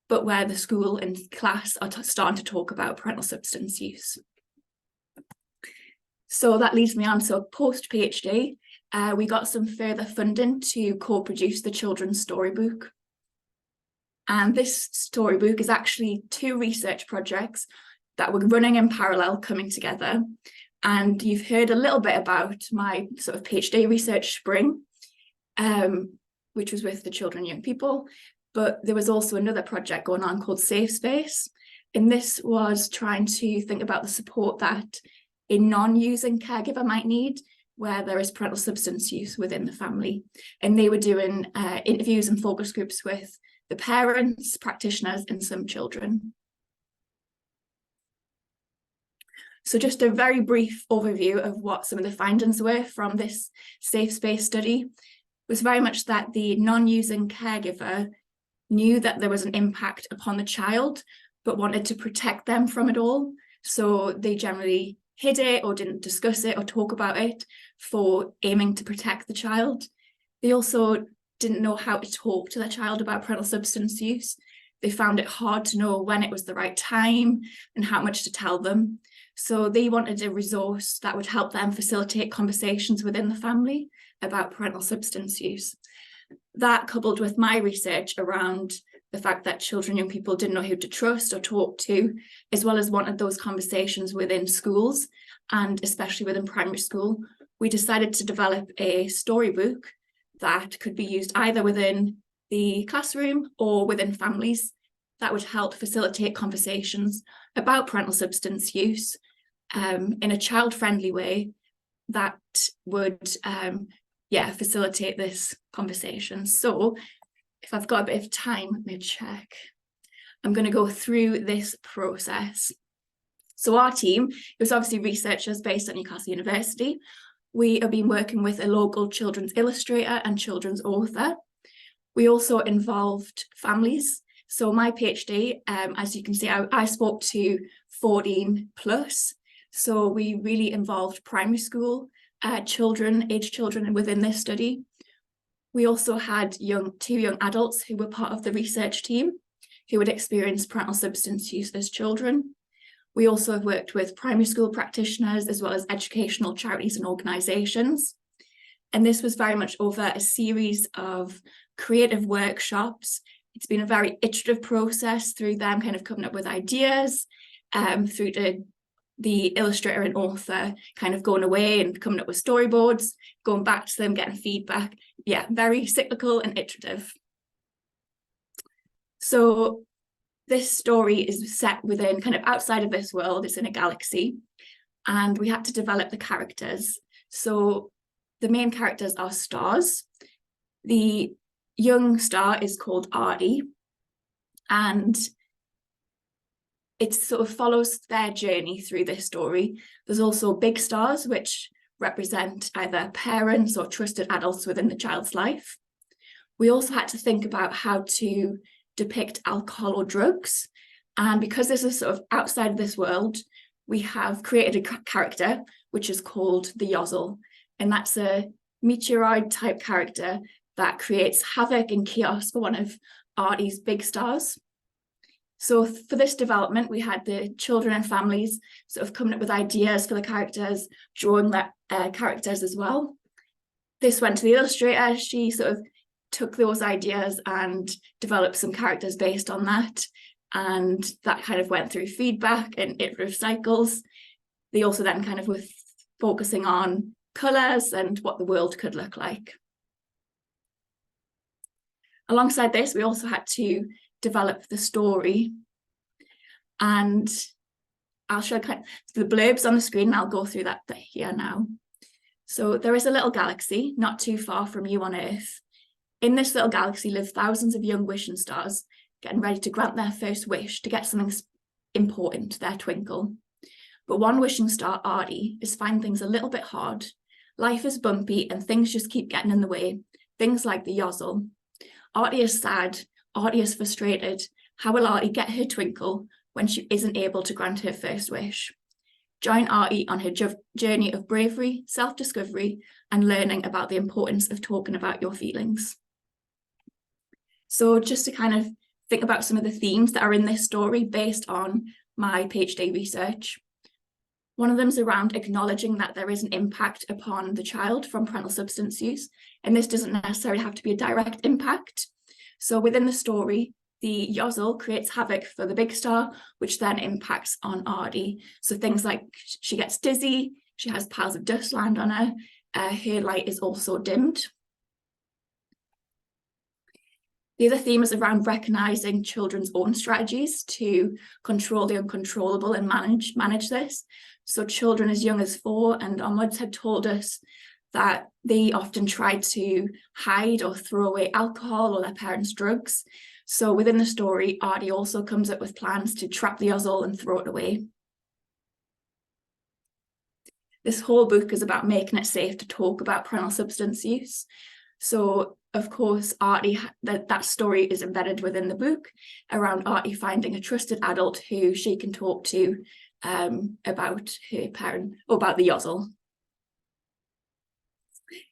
but where the school and class are starting to talk about parental substance use. So that leads me on to post-PhD. We got some further funding to co-produce the children's storybook. And this storybook is actually 2 research projects that were running in parallel, coming together. And you've heard a little bit about my sort of PhD research spring, which was with the children and young people. But there was also another project going on called Safe Space. And this was trying to think about the support that a non-using caregiver might need where there is parental substance use within the family. And they were doing interviews and focus groups with the parents, practitioners, and some children. So just a very brief overview of what some of the findings were from this Safe Space study was very much that the non-using caregiver knew that there was an impact upon the child, but wanted to protect them from it all. So they generally hid it or didn't discuss it or talk about it for aiming to protect the child. They also didn't know how to talk to their child about parental substance use. They found it hard to know when it was the right time and how much to tell them. So they wanted a resource that would help them facilitate conversations within the family about parental substance use. That, coupled with my research around the fact that children, young people didn't know who to trust or talk to, as well as wanted those conversations within schools and especially within primary school, we decided to develop a storybook that could be used either within the classroom or within families that would help facilitate conversations about parental substance use in a child-friendly way that would facilitate this conversation. So if I've got a bit of time, let me check. I'm going to go through this process. So our team, it was obviously researchers based at Newcastle University. We have been working with a local children's illustrator and children's author. We also involved families. So my PhD, as you can see, I spoke to 14 plus. So we really involved primary school aged children within this study. We also had two young adults who were part of the research team who had experienced parental substance use as children. We also have worked with primary school practitioners as well as educational charities and organisations. And this was very much over a series of creative workshops. It's been a very iterative process through them kind of coming up with ideas, through to the illustrator and author kind of going away and coming up with storyboards, going back to them, getting feedback. Yeah, very cyclical and iterative. So this story is set within kind of outside of this world. It's in a galaxy, and we had to develop the characters. So the main characters are stars. The young star is called Artie, and it sort of follows their journey through this story. There's also big stars, which represent either parents or trusted adults within the child's life. We also had to think about how to depict alcohol or drugs. And because this is sort of outside of this world, we have created a character, which is called the Yozzle. And that's a meteoroid type character that creates havoc and chaos for one of Artie's big stars. So for this development, we had the children and families sort of coming up with ideas for the characters, drawing that characters as well. This went to the illustrator. She sort of took those ideas and developed some characters based on that. And that kind of went through feedback and iterative cycles. They also then kind of were focusing on colours and what the world could look like. Alongside this, we also had to develop the story, and I'll show kind of the blurbs on the screen, and I'll go through that here now. So there is a little galaxy not too far from you on Earth. In this little galaxy live thousands of young wishing stars getting ready to grant their first wish to get something important, their twinkle. But one wishing star, Artie, is finding things a little bit hard. Life is bumpy and things just keep getting in the way. Things like the Yozzle. Artie is sad. Artie is frustrated. How will Artie get her twinkle when she isn't able to grant her first wish? Join Artie on her journey of bravery, self-discovery, and learning about the importance of talking about your feelings. So just to kind of think about some of the themes that are in this story based on my PhD research. One of them is around acknowledging that there is an impact upon the child from parental substance use, and this doesn't necessarily have to be a direct impact. So within the story, the Yozzle creates havoc for the big star, which then impacts on Artie. So things like she gets dizzy, she has piles of dust land on her, her light is also dimmed. The other theme is around recognising children's own strategies to control the uncontrollable and manage this. So children as young as 4 and onwards had told us that they often try to hide or throw away alcohol or their parents' drugs. So within the story, Artie also comes up with plans to trap the Yozzle and throw it away. This whole book is about making it safe to talk about parental substance use. So of course, Artie, that story is embedded within the book around Artie finding a trusted adult who she can talk to about her parent or about the Yozzle.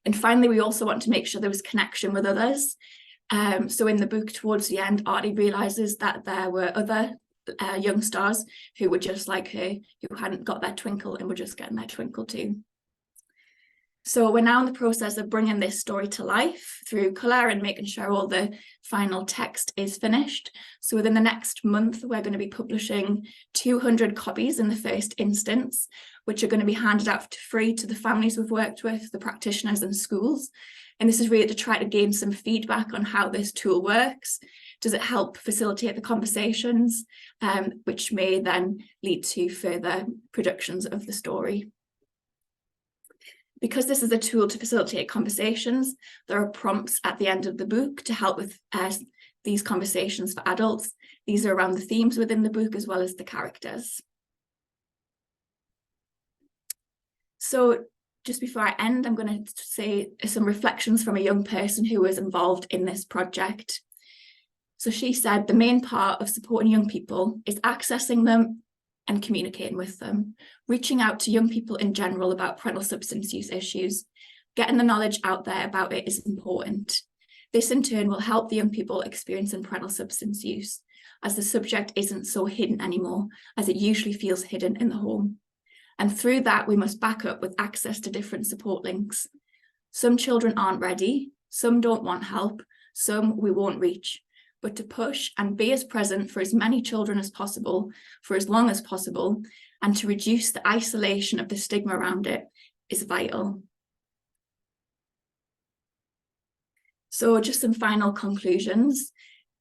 And finally, we also want to make sure there was connection with others. So in the book, towards the end, Artie realises that there were other young stars who were just like her, who hadn't got their twinkle and were just getting their twinkle too. So we're now in the process of bringing this story to life through colour and making sure all the final text is finished. So within the next month, we're going to be publishing 200 copies in the first instance, which are going to be handed out for free to the families we've worked with, the practitioners and schools. And this is really to try to gain some feedback on how this tool works. Does it help facilitate the conversations, which may then lead to further productions of the story? Because this is a tool to facilitate conversations, there are prompts at the end of the book to help with these conversations for adults. These are around the themes within the book as well as the characters. So just before I end, I'm going to say some reflections from a young person who was involved in this project. So she said the main part of supporting young people is accessing them and communicating with them, reaching out to young people in general about parental substance use issues. Getting the knowledge out there about it is important. This in turn will help the young people experiencing parental substance use, as the subject isn't so hidden anymore, as it usually feels hidden in the home. And through that, we must back up with access to different support links. Some children aren't ready, some don't want help, some we won't reach. But to push and be as present for as many children as possible, for as long as possible, and to reduce the isolation of the stigma around it is vital. So just some final conclusions.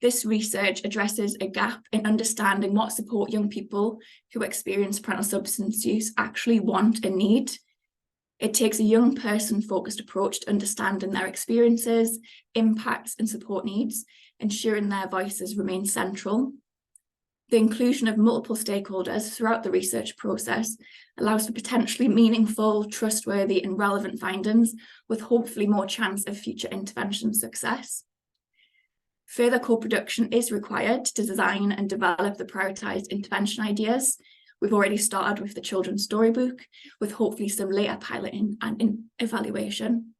This research addresses a gap in understanding what support young people who experience parental substance use actually want and need. It takes a young person-focused approach to understanding their experiences, impacts and support needs, ensuring their voices remain central. The inclusion of multiple stakeholders throughout the research process allows for potentially meaningful, trustworthy and relevant findings, with hopefully more chance of future intervention success. Further co-production is required to design and develop the prioritised intervention ideas. We've already started with the children's storybook, with hopefully some later piloting and evaluation.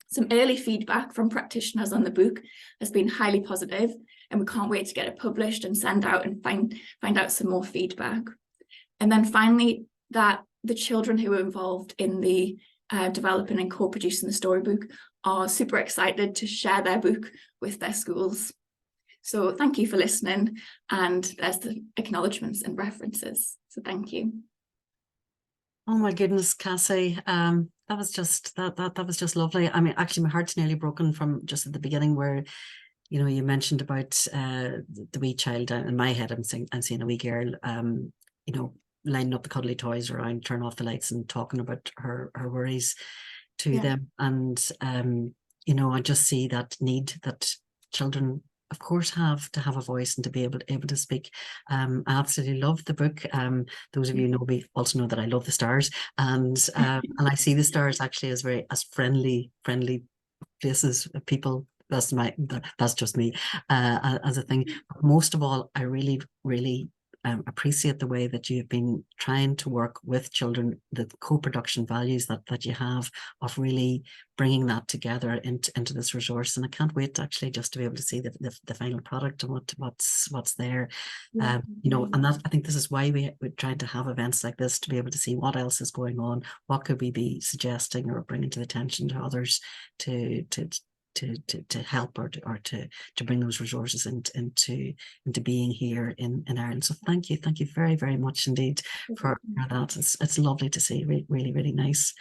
Some early feedback from practitioners on the book has been highly positive, and we can't wait to get it published and send out and find out some more feedback. And then finally, that the children who were involved in the developing and co-producing the storybook are super excited to share their book with their schools. So thank you for listening, and there's the acknowledgements and references. So thank you. Oh my goodness, Cassey. That was just that was just lovely. I mean, actually, my heart's nearly broken from just at the beginning, where you mentioned about the wee child. In my head, I'm seeing a wee girl, lining up the cuddly toys around, turn off the lights, and talking about her worries to them. And I just see that need that children, of course, have to have a voice and to be able to speak. I absolutely love the book. Those of you who know me also know that I love the stars, and I see the stars actually as friendly places, people. That's just me as a thing. But most of all, I really appreciate the way that you've been trying to work with children, the co-production values that you have of really bringing that together into this resource. And I can't wait actually just to be able to see the final product and what's there. And that, I think this is why we're trying to have events like this, to be able to see what else is going on, what could we be suggesting or bringing to the attention to others to help or to bring those resources into being here in Ireland. So thank you very, very much indeed for that. It's lovely to see. Really, really nice.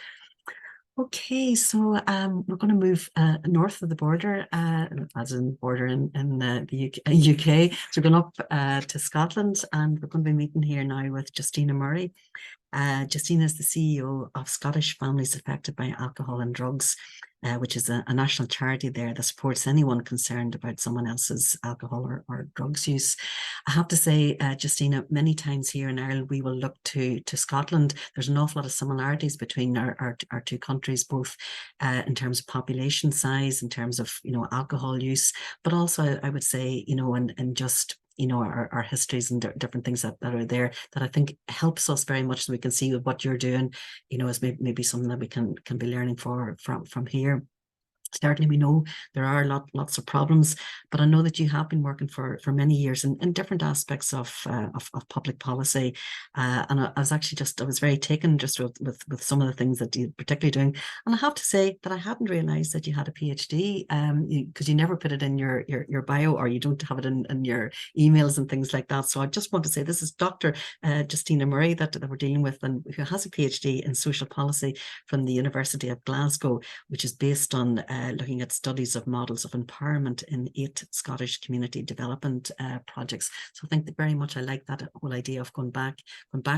Okay, so we're going to move north of the border, as in border in the UK. So we're going up to Scotland, and we're going to be meeting here now with Justina Murray. Justina is the CEO of Scottish Families Affected by Alcohol and Drugs, which is a national charity there that supports anyone concerned about someone else's alcohol or drugs use. I have to say, Justina, many times here in Ireland, we will look to Scotland. There's an awful lot of similarities between our two countries, both in terms of population size, in terms of, alcohol use, but also I would say, and just our histories and different things that are there, that I think helps us very much, so we can see what you're doing, as maybe something that we can be learning from here. Certainly, we know there are lots of problems, but I know that you have been working for many years in different aspects of public policy, and I was very taken just with some of the things that you're particularly doing. And I have to say that I hadn't realised that you had a PhD, because you never put it in your bio, or you don't have it in your emails and things like that. So I just want to say this is Dr. Justina Murray that we're dealing with, and who has a PhD in social policy from the University of Glasgow, which is based on looking at studies of models of empowerment in 8 Scottish community development projects. So I think that very much I like that whole idea of going back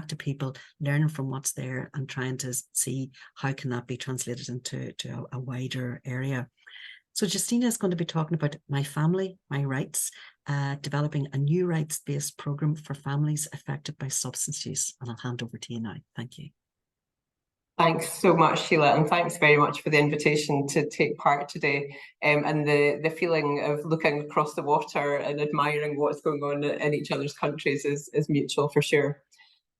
to people, learning from what's there, and trying to see how can that be translated into a wider area. So Justina is going to be talking about My Family, My Rights, developing a new rights-based programme for families affected by substance use. And I'll hand over to you now. Thank you. Thanks so much, Sheila, and thanks very much for the invitation to take part today, and the feeling of looking across the water and admiring what's going on in each other's countries is mutual for sure.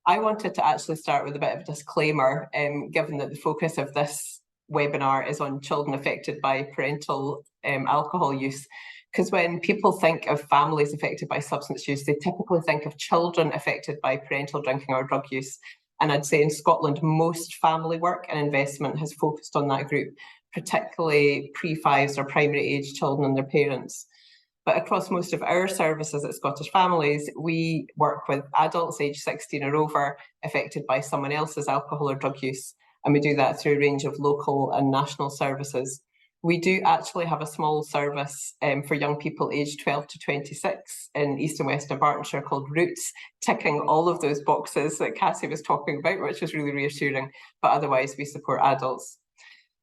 I wanted to actually start with a bit of a disclaimer, given that the focus of this webinar is on children affected by parental alcohol use, because when people think of families affected by substance use, they typically think of children affected by parental drinking or drug use. And I'd say in Scotland, most family work and investment has focused on that group, particularly pre-5s or primary age children and their parents. But across most of our services at Scottish Families, we work with adults aged 16 or over affected by someone else's alcohol or drug use. And we do that through a range of local and national services. We do actually have a small service for young people aged 12 to 26 in East and West Bartonshire called Roots, ticking all of those boxes that Cassey was talking about, which was really reassuring, but otherwise we support adults.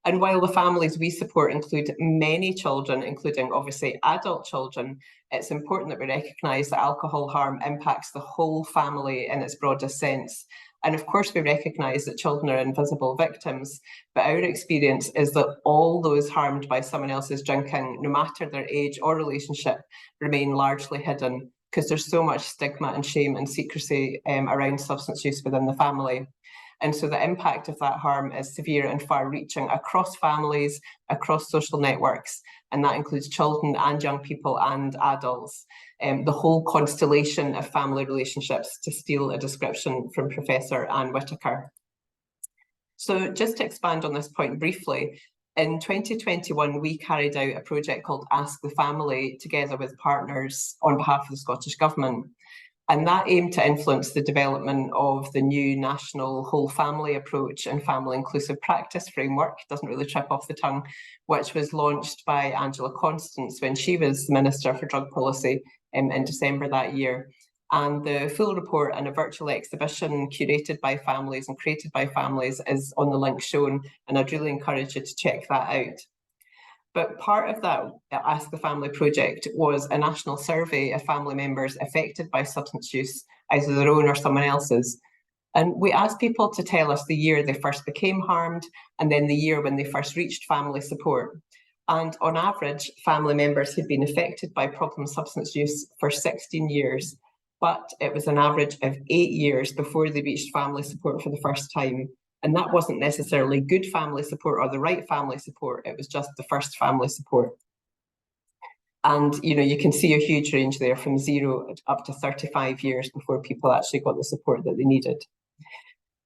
And while the families we support include many children, including obviously adult children, it's important that we recognise that alcohol harm impacts the whole family in its broadest sense. And of course, we recognise that children are invisible victims, but our experience is that all those harmed by someone else's drinking, no matter their age or relationship, remain largely hidden because there's so much stigma and shame and secrecy around substance use within the family. And so the impact of that harm is severe and far-reaching across families, across social networks, and that includes children and young people and adults. The whole constellation of family relationships, to steal a description from Professor Anne Whitaker. So just to expand on this point briefly, in 2021, we carried out a project called Ask the Family together with partners on behalf of the Scottish Government. And that aimed to influence the development of the new national whole family approach and family inclusive practice framework, doesn't really trip off the tongue, which was launched by Angela Constance when she was Minister for Drug Policy in December that year. And the full report and a virtual exhibition curated by families and created by families is on the link shown, and I'd really encourage you to check that out. But part of that Ask the Family project was a national survey of family members affected by substance use, either their own or someone else's. And we asked people to tell us the year they first became harmed and then the year when they first reached family support. And on average, family members had been affected by problem substance use for 16 years, but it was an average of 8 years before they reached family support for the first time. And that wasn't necessarily good family support or the right family support, it was just the first family support. And you can see a huge range there from 0 up to 35 years before people actually got the support that they needed.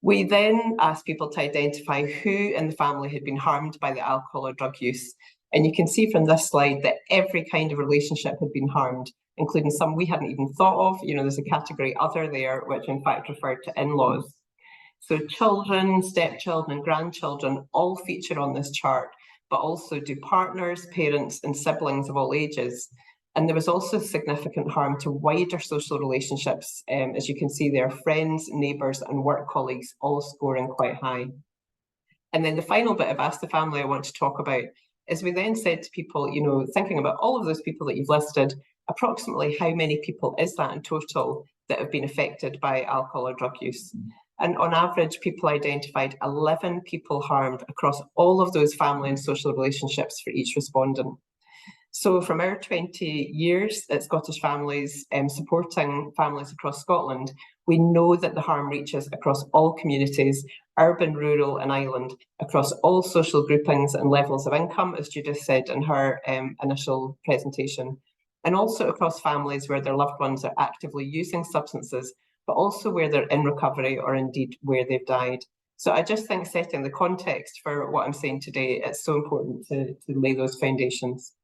We then asked people to identify who in the family had been harmed by the alcohol or drug use. And you can see from this slide that every kind of relationship had been harmed, including some we hadn't even thought of. There's a category other there, which in fact referred to in-laws. So children, stepchildren and grandchildren all feature on this chart, but also do partners, parents and siblings of all ages. And there was also significant harm to wider social relationships. As you can see there, friends, neighbours and work colleagues all scoring quite high. And then the final bit of Ask the Family I want to talk about is we then said to people, thinking about all of those people that you've listed, approximately how many people is that in total that have been affected by alcohol or drug use? And on average, people identified 11 people harmed across all of those family and social relationships for each respondent. So from our 20 years at Scottish Families, supporting families across Scotland, we know that the harm reaches across all communities, urban, rural and island, across all social groupings and levels of income, as Judith said in her initial presentation, and also across families where their loved ones are actively using substances, but also where they're in recovery or indeed where they've died. So I just think setting the context for what I'm saying today, it's so important to lay those foundations.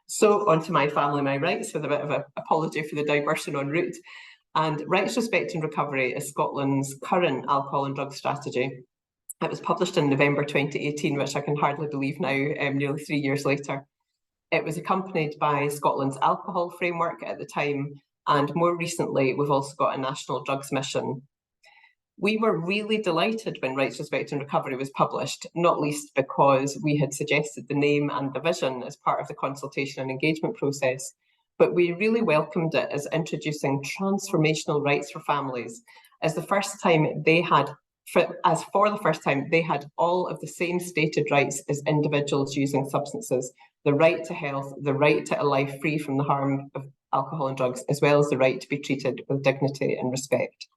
So onto my family, my rights, with a bit of an apology for the diversion en route. And Rights, Respect and Recovery is Scotland's current alcohol and drug strategy. It was published in November 2018, which I can hardly believe now, nearly 3 years later. It was accompanied by Scotland's alcohol framework at the time, and more recently, we've also got a national drugs mission. We were really delighted when Rights, Respect and Recovery was published, not least because we had suggested the name and the vision as part of the consultation and engagement process. But we really welcomed it as introducing transformational rights for families, as the first time they had, for the first time, they had all of the same stated rights as individuals using substances: the right to health, the right to a life free from the harm of alcohol and drugs, as well as the right to be treated with dignity and respect.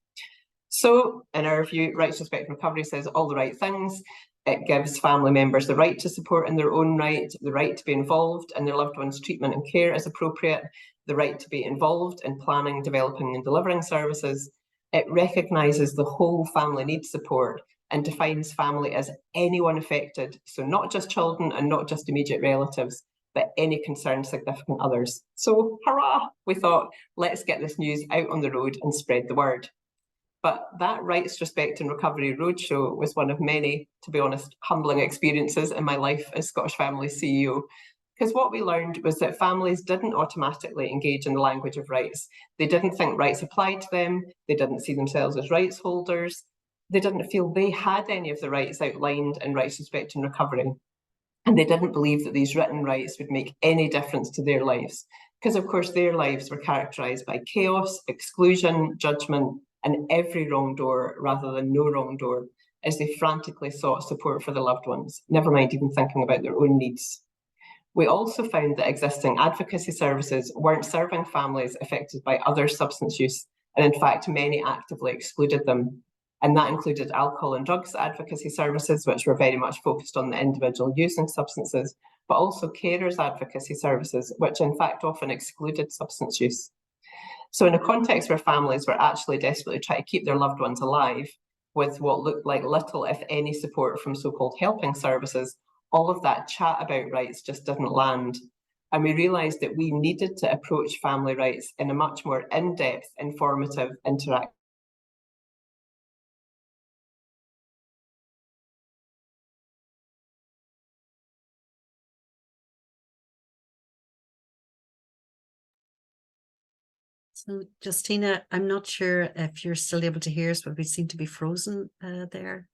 So, in our view, Rights, Respect and Recovery says all the right things. It gives family members the right to support in their own right, the right to be involved in their loved one's treatment and care as appropriate, the right to be involved in planning, developing and delivering services. It recognises the whole family needs support and defines family as anyone affected, so not just children and not just immediate relatives, but any concerned significant others. So, hurrah! We thought, let's get this news out on the road and spread the word. But that Rights, Respect and Recovery Roadshow was one of many, to be honest, humbling experiences in my life as Scottish Families CEO. Because what we learned was that families didn't automatically engage in the language of rights. They didn't think rights applied to them. They didn't see themselves as rights holders. They didn't feel they had any of the rights outlined in Rights, Respect and Recovery. And they didn't believe that these written rights would make any difference to their lives. Because of course their lives were characterised by chaos, exclusion, judgment, and every wrong door rather than no wrong door, as they frantically sought support for their loved ones, never mind even thinking about their own needs. We also found that existing advocacy services weren't serving families affected by other substance use, and in fact, many actively excluded them. And that included alcohol and drugs advocacy services, which were very much focused on the individual using substances, but also carers advocacy services, which in fact often excluded substance use. So in a context where families were actually desperately trying to keep their loved ones alive, with what looked like little, if any, support from so-called helping services, all of that chat about rights just didn't land. And we realised that we needed to approach family rights in a much more in-depth, informative, interactive. So, Justina, I'm not sure if you're still able to hear us, but we seem to be frozen there.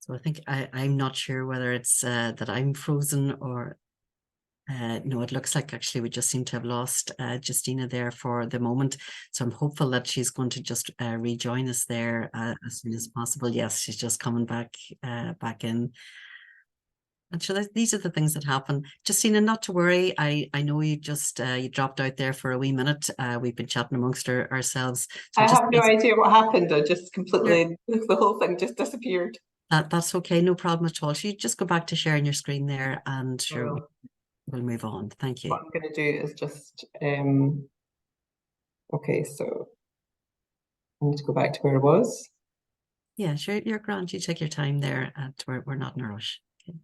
So I think I'm not sure whether it's that I'm frozen or no, it looks like actually we just seem to have lost Justina there for the moment. So I'm hopeful that she's going to just rejoin us there as soon as possible. Yes, she's just coming back in. And so these are the things that happen. Justina, not to worry. I know you just you dropped out there for a wee minute. We've been chatting amongst ourselves. So I have no idea what happened. I just completely, the whole thing just disappeared. That's okay, no problem at all. So you just go back to sharing your screen there and sure, we'll move on. Thank you. What I'm going to do is just, okay, so I need to go back to where I was. Yeah, sure, you're grand. You take your time there and we're not in a rush. Okay.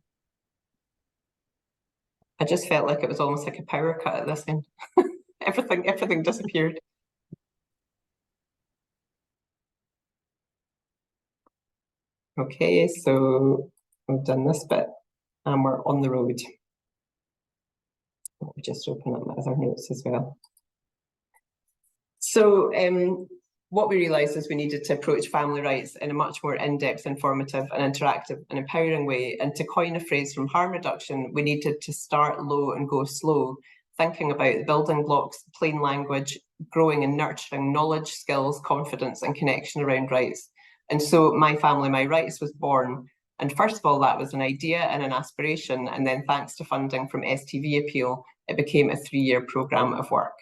I just felt like it was almost like a power cut at this end. everything disappeared. Okay, so we've done this bit and we're on the road. Let me just open up my other notes as well. So what we realised is we needed to approach family rights in a much more in-depth, informative and interactive and empowering way. And to coin a phrase from harm reduction, we needed to start low and go slow, thinking about the building blocks, plain language, growing and nurturing knowledge, skills, confidence and connection around rights. And so My Family, My Rights was born. And first of all, that was an idea and an aspiration. And then thanks to funding from STV Appeal, it became a 3-year programme of work.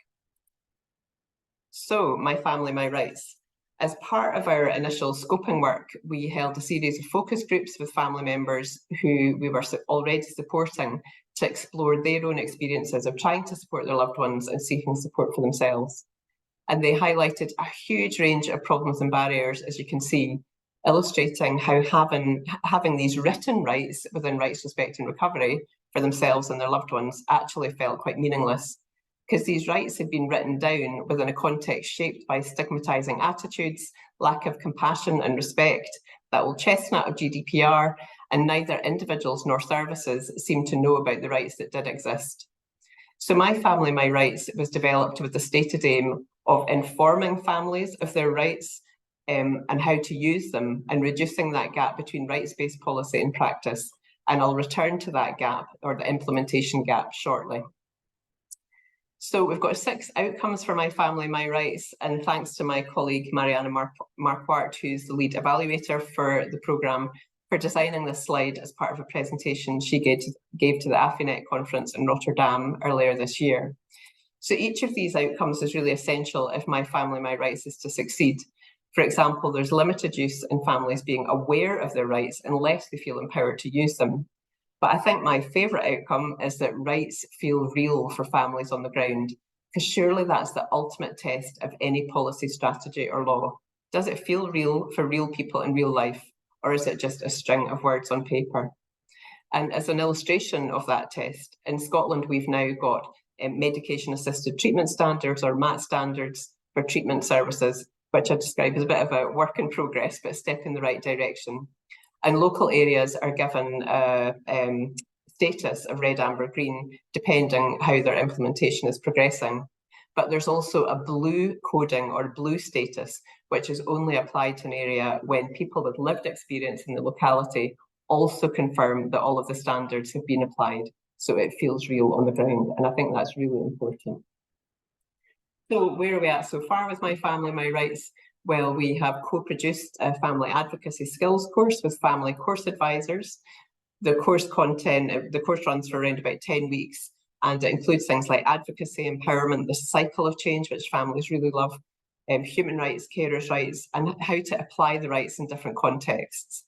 So My Family, My Rights. As part of our initial scoping work, we held a series of focus groups with family members who we were already supporting to explore their own experiences of trying to support their loved ones and seeking support for themselves. And they highlighted a huge range of problems and barriers, as you can see, illustrating how having these written rights within rights, respect and recovery for themselves and their loved ones actually felt quite meaningless, because these rights had been written down within a context shaped by stigmatising attitudes, lack of compassion and respect, that old chestnut of GDPR, and neither individuals nor services seemed to know about the rights that did exist. So My Family, My Rights was developed with the stated aim of informing families of their rights and how to use them, and reducing that gap between rights-based policy and practice. And I'll return to that gap, or the implementation gap, shortly. So we've got 6 outcomes for My Family, My Rights, and thanks to my colleague Mariana Marquardt, who's the lead evaluator for the programme, for designing this slide as part of a presentation she gave to the AFINET conference in Rotterdam earlier this year. So each of these outcomes is really essential if My Family, My Rights is to succeed. For example, there's limited use in families being aware of their rights unless they feel empowered to use them. But I think my favourite outcome is that rights feel real for families on the ground, because surely that's the ultimate test of any policy, strategy or law. Does it feel real for real people in real life, or is it just a string of words on paper? And as an illustration of that test, in Scotland we've now got medication-assisted treatment standards, or MAT standards, for treatment services, which I describe as a bit of a work in progress, but a step in the right direction. And local areas are given status of red, amber, green, depending how their implementation is progressing. But there's also a blue coding, or blue status, which is only applied to an area when people with lived experience in the locality also confirm that all of the standards have been applied, so it feels real on the ground. And I think that's really important. So where are we at so far with My Family, My Rights? Well, we have co-produced a family advocacy skills course with family course advisors. The course runs for around about 10 weeks, and it includes things like advocacy, empowerment, the cycle of change, which families really love, human rights, carers' rights, and how to apply the rights in different contexts.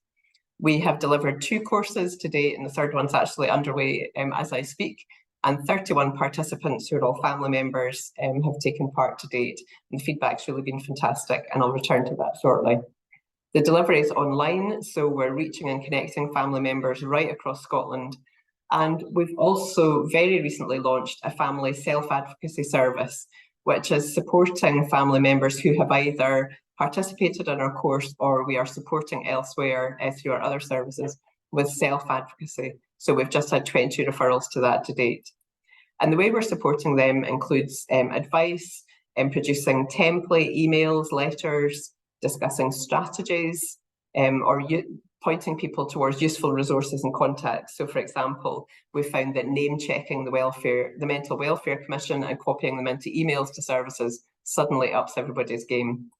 We have delivered 2 courses to date, and the third one's actually underway as I speak. And 31 participants, who are all family members, have taken part to date. And the feedback's really been fantastic, and I'll return to that shortly. The delivery is online, so we're reaching and connecting family members right across Scotland. And we've also very recently launched a family self-advocacy service, which is supporting family members who have either participated in our course or we are supporting elsewhere through our other services with self-advocacy. So we've just had 20 referrals to that to date. And the way we're supporting them includes advice, producing template emails, letters, discussing strategies, or pointing people towards useful resources and contacts. So for example, we found that name checking the Mental Welfare Commission and copying them into emails to services suddenly ups everybody's game.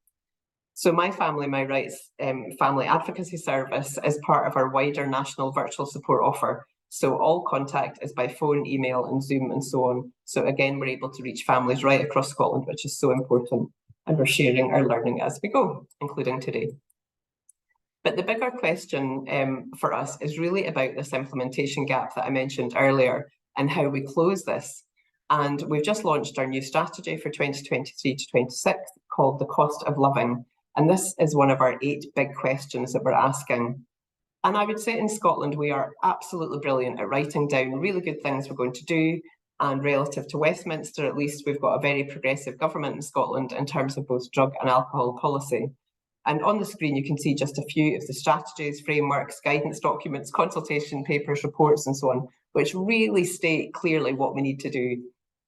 So My Family, My Rights family advocacy service is part of our wider national virtual support offer. So all contact is by phone, email and Zoom and so on. So again, we're able to reach families right across Scotland, which is so important. And we're sharing our learning as we go, including today. But the bigger question for us is really about this implementation gap that I mentioned earlier and how we close this. And we've just launched our new strategy for 2023 to 26 called The Cost of Living. And this is one of our 8 big questions that we're asking. And I would say in Scotland, we are absolutely brilliant at writing down really good things we're going to do. And relative to Westminster, at least, we've got a very progressive government in Scotland in terms of both drug and alcohol policy. And on the screen, you can see just a few of the strategies, frameworks, guidance documents, consultation papers, reports, and so on, which really state clearly what we need to do.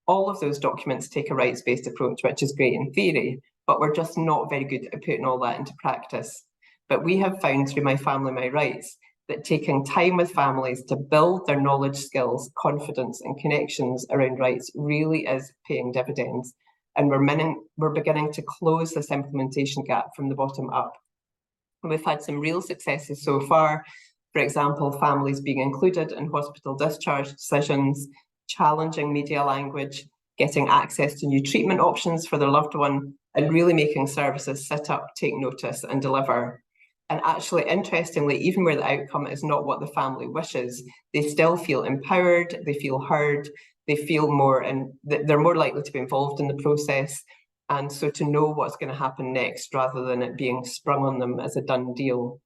All of those documents take a rights-based approach, which is great in theory, but we're just not very good at putting all that into practice. But we have found through My Family, My Rights that taking time with families to build their knowledge, skills, confidence and connections around rights really is paying dividends. And we're beginning to close this implementation gap from the bottom up. And we've had some real successes so far. For example, families being included in hospital discharge decisions, challenging media language, getting access to new treatment options for their loved one, and really making services sit up, take notice and deliver. And actually, interestingly, even where the outcome is not what the family wishes, they still feel empowered, they feel heard, they feel more, and they're more likely to be involved in the process. And so to know what's going to happen next rather than it being sprung on them as a done deal.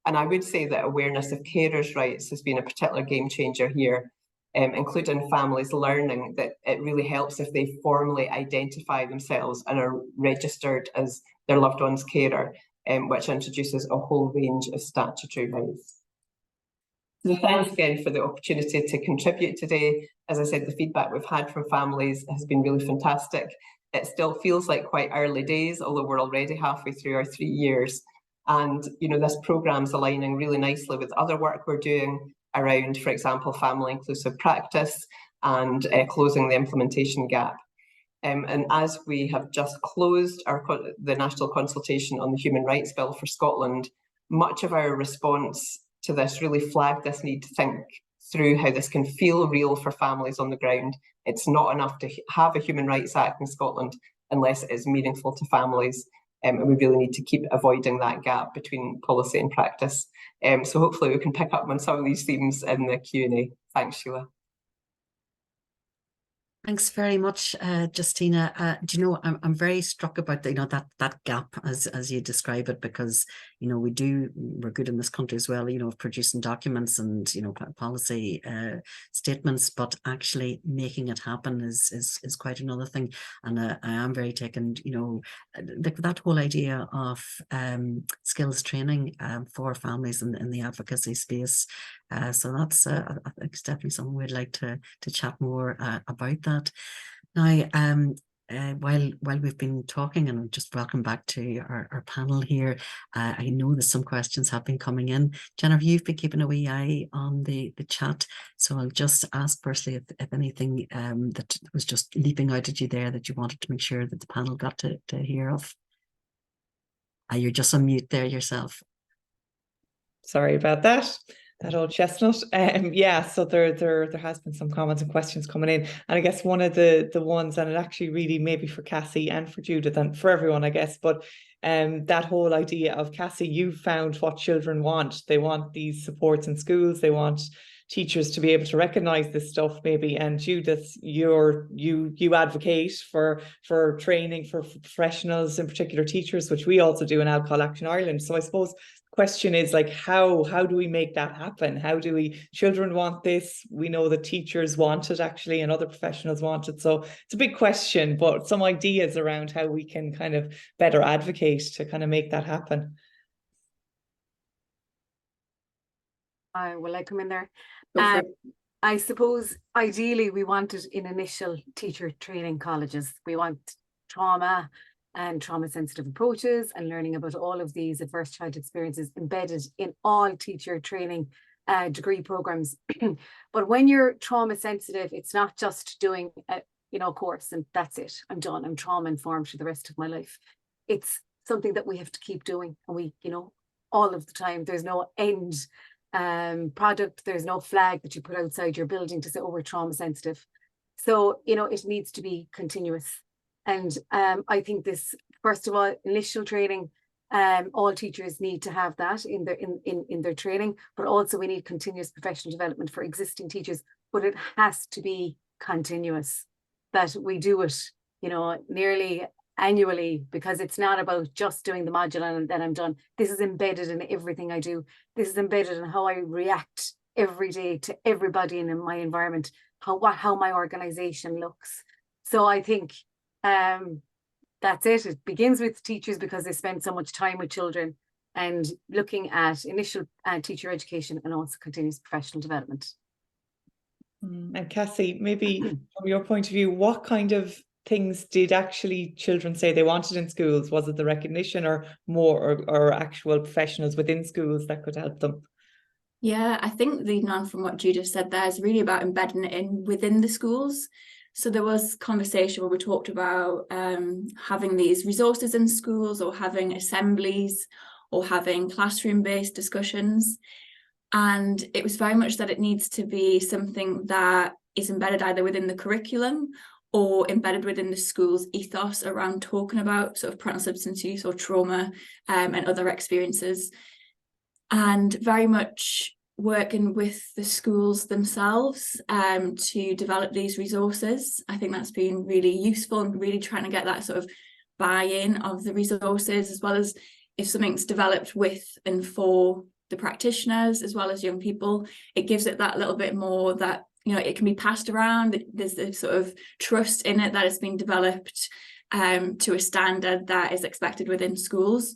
And I would say that awareness of carers' rights has been a particular game changer here, including families learning that it really helps if they formally identify themselves and are registered as their loved one's carer, which introduces a whole range of statutory rights. So thanks again for the opportunity to contribute today. As I said, the feedback we've had from families has been really fantastic. It still feels like quite early days, although we're already halfway through our 3 years. And this programme's aligning really nicely with other work we're doing around, for example, family inclusive practice and closing the implementation gap. And as we have just closed the national consultation on the Human Rights Bill for Scotland, much of our response to this really flagged this need to think through how this can feel real for families on the ground. It's not enough to have a Human Rights Act in Scotland unless it is meaningful to families. And we really need to keep avoiding that gap between policy and practice. So hopefully we can pick up on some of these themes in the Q&A. Thanks, Sheila. Thanks very much, Justina. Do you know, I'm very struck about that gap as you describe it, because we're good in this country as well, of producing documents and policy statements, but actually making it happen is quite another thing. And I am very taken, that whole idea of skills training for families in the advocacy space. So that's I think it's definitely something we'd like to chat more about that. Now, while we've been talking, and just welcome back to our panel here, I know that some questions have been coming in. Jennifer, you've been keeping a wee eye on the chat, so I'll just ask firstly if anything that was just leaping out at you there that you wanted to make sure that the panel got to hear of. You're just on mute there yourself. Sorry about that. That old chestnut. Yeah, so there has been some comments and questions coming in, and I guess one of the ones, and it actually really maybe for Cassey and for Judith and for everyone, I guess, but that whole idea of, Cassey, you found what children want. They want these supports in schools. They want teachers to be able to recognize this stuff maybe, and Judith, you advocate for training for professionals, in particular teachers, which we also do in Alcohol Action Ireland. So I suppose question is, like, how do we make that happen? Children want this, we know that teachers want it actually, and other professionals want it, so it's a big question, but some ideas around how we can kind of better advocate to kind of make that happen. Will I come in there? I suppose ideally we want it in initial teacher training colleges. We want trauma and trauma-sensitive approaches and learning about all of these adverse childhood experiences embedded in all teacher training degree programs. But when you're trauma-sensitive, it's not just doing a course and that's it. I'm done. I'm trauma-informed for the rest of my life. It's something that we have to keep doing, and we, all of the time. There's no end product. There's no flag that you put outside your building to say, oh, we're trauma-sensitive. So, it needs to be continuous. And I think this, first of all, initial training, all teachers need to have that in their training, but also we need continuous professional development for existing teachers, but it has to be continuous, that we do it, nearly annually, because it's not about just doing the module and then I'm done. This is embedded in everything I do. This is embedded in how I react every day to everybody in my environment, how my organization looks. So I think that's it. It begins with teachers because they spend so much time with children, and looking at initial teacher education and also continuous professional development. And Cassey, maybe from your point of view, what kind of things did actually children say they wanted in schools? Was it the recognition or more or actual professionals within schools that could help them? Yeah, I think leading on from what Judith said there is really about embedding it in within the schools. So there was conversation where we talked about having these resources in schools, or having assemblies, or having classroom-based discussions. And it was very much that it needs to be something that is embedded either within the curriculum or embedded within the school's ethos around talking about sort of parental substance use or trauma and other experiences. And very much working with the schools themselves to develop these resources. I think that's been really useful, and really trying to get that sort of buy-in of the resources, as well as if something's developed with and for the practitioners as well as young people, it gives it that little bit more that, you know, it can be passed around. There's the sort of trust in it that it's been developed to a standard that is expected within schools,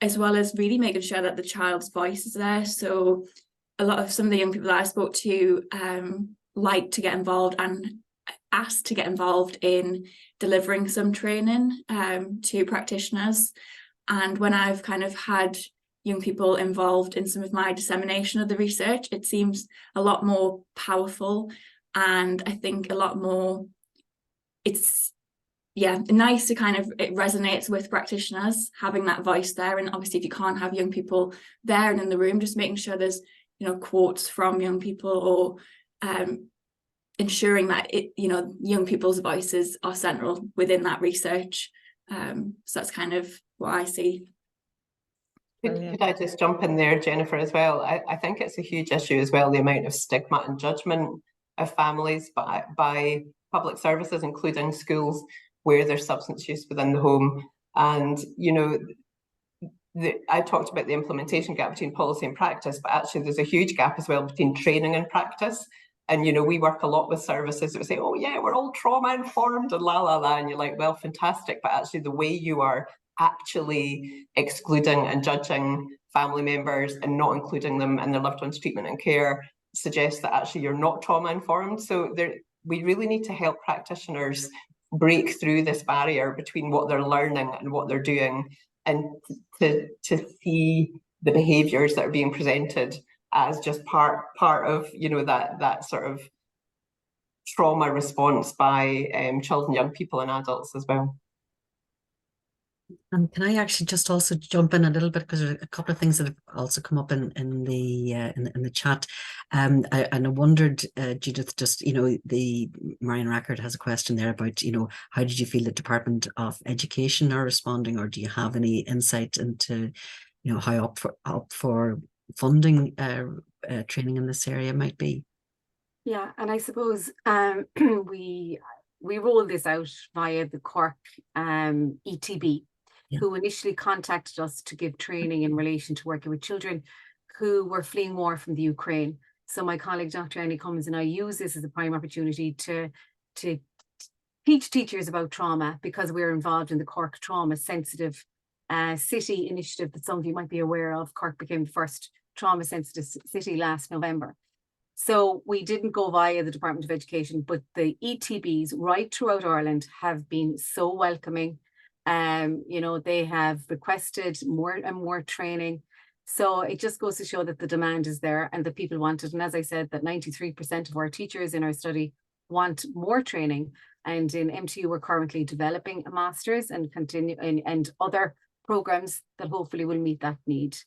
as well as really making sure that the child's voice is there. So a lot of some of the young people that I spoke to like to get involved and asked to get involved in delivering some training to practitioners. And when I've kind of had young people involved in some of my dissemination of the research, it seems a lot more powerful, and I think a lot more, it's nice to kind of, it resonates with practitioners having that voice there. And obviously if you can't have young people there and in the room, just making sure there's, you know, quotes from young people, or ensuring that it, you know, young people's voices are central within that research. So that's kind of what I see. Could I just jump in there, Jennifer, as well? I think it's a huge issue as well, the amount of stigma and judgment of families by public services, including schools, where there's substance use within the home. And, you know, I talked about the implementation gap between policy and practice, but actually there's a huge gap as well between training and practice. And, you know, we work a lot with services that would say, oh yeah, we're all trauma informed and la la la. And you're like, well, fantastic. But actually the way you are actually excluding and judging family members and not including them in their loved ones' treatment and care suggests that actually you're not trauma informed. So we really need to help practitioners break through this barrier between what they're learning and what they're doing, and to see the behaviours that are being presented as just part of, you know, that sort of trauma response by children, young people and adults as well. And can I actually just also jump in a little bit, because there's a couple of things that have also come up in the chat, and I wondered, Judith, just, you know, the Marion Rackard has a question there about, you know, how did you feel the Department of Education are responding, or do you have any insight into, you know, how up for funding training in this area might be? Yeah, and I suppose we rolled this out via the Cork ETB. Yeah. Who initially contacted us to give training in relation to working with children who were fleeing war from the Ukraine. So my colleague, Dr. Annie Cummins, and I use this as a prime opportunity to teach teachers about trauma, because we're involved in the Cork Trauma Sensitive City initiative that some of you might be aware of. Cork became the first trauma sensitive city last November. So we didn't go via the Department of Education, but the ETBs right throughout Ireland have been so welcoming. You know, they have requested more and more training. So it just goes to show that the demand is there and the people want it. And as I said, that 93% of our teachers in our study want more training. And in MTU, we're currently developing a master's and and other programs that hopefully will meet that need.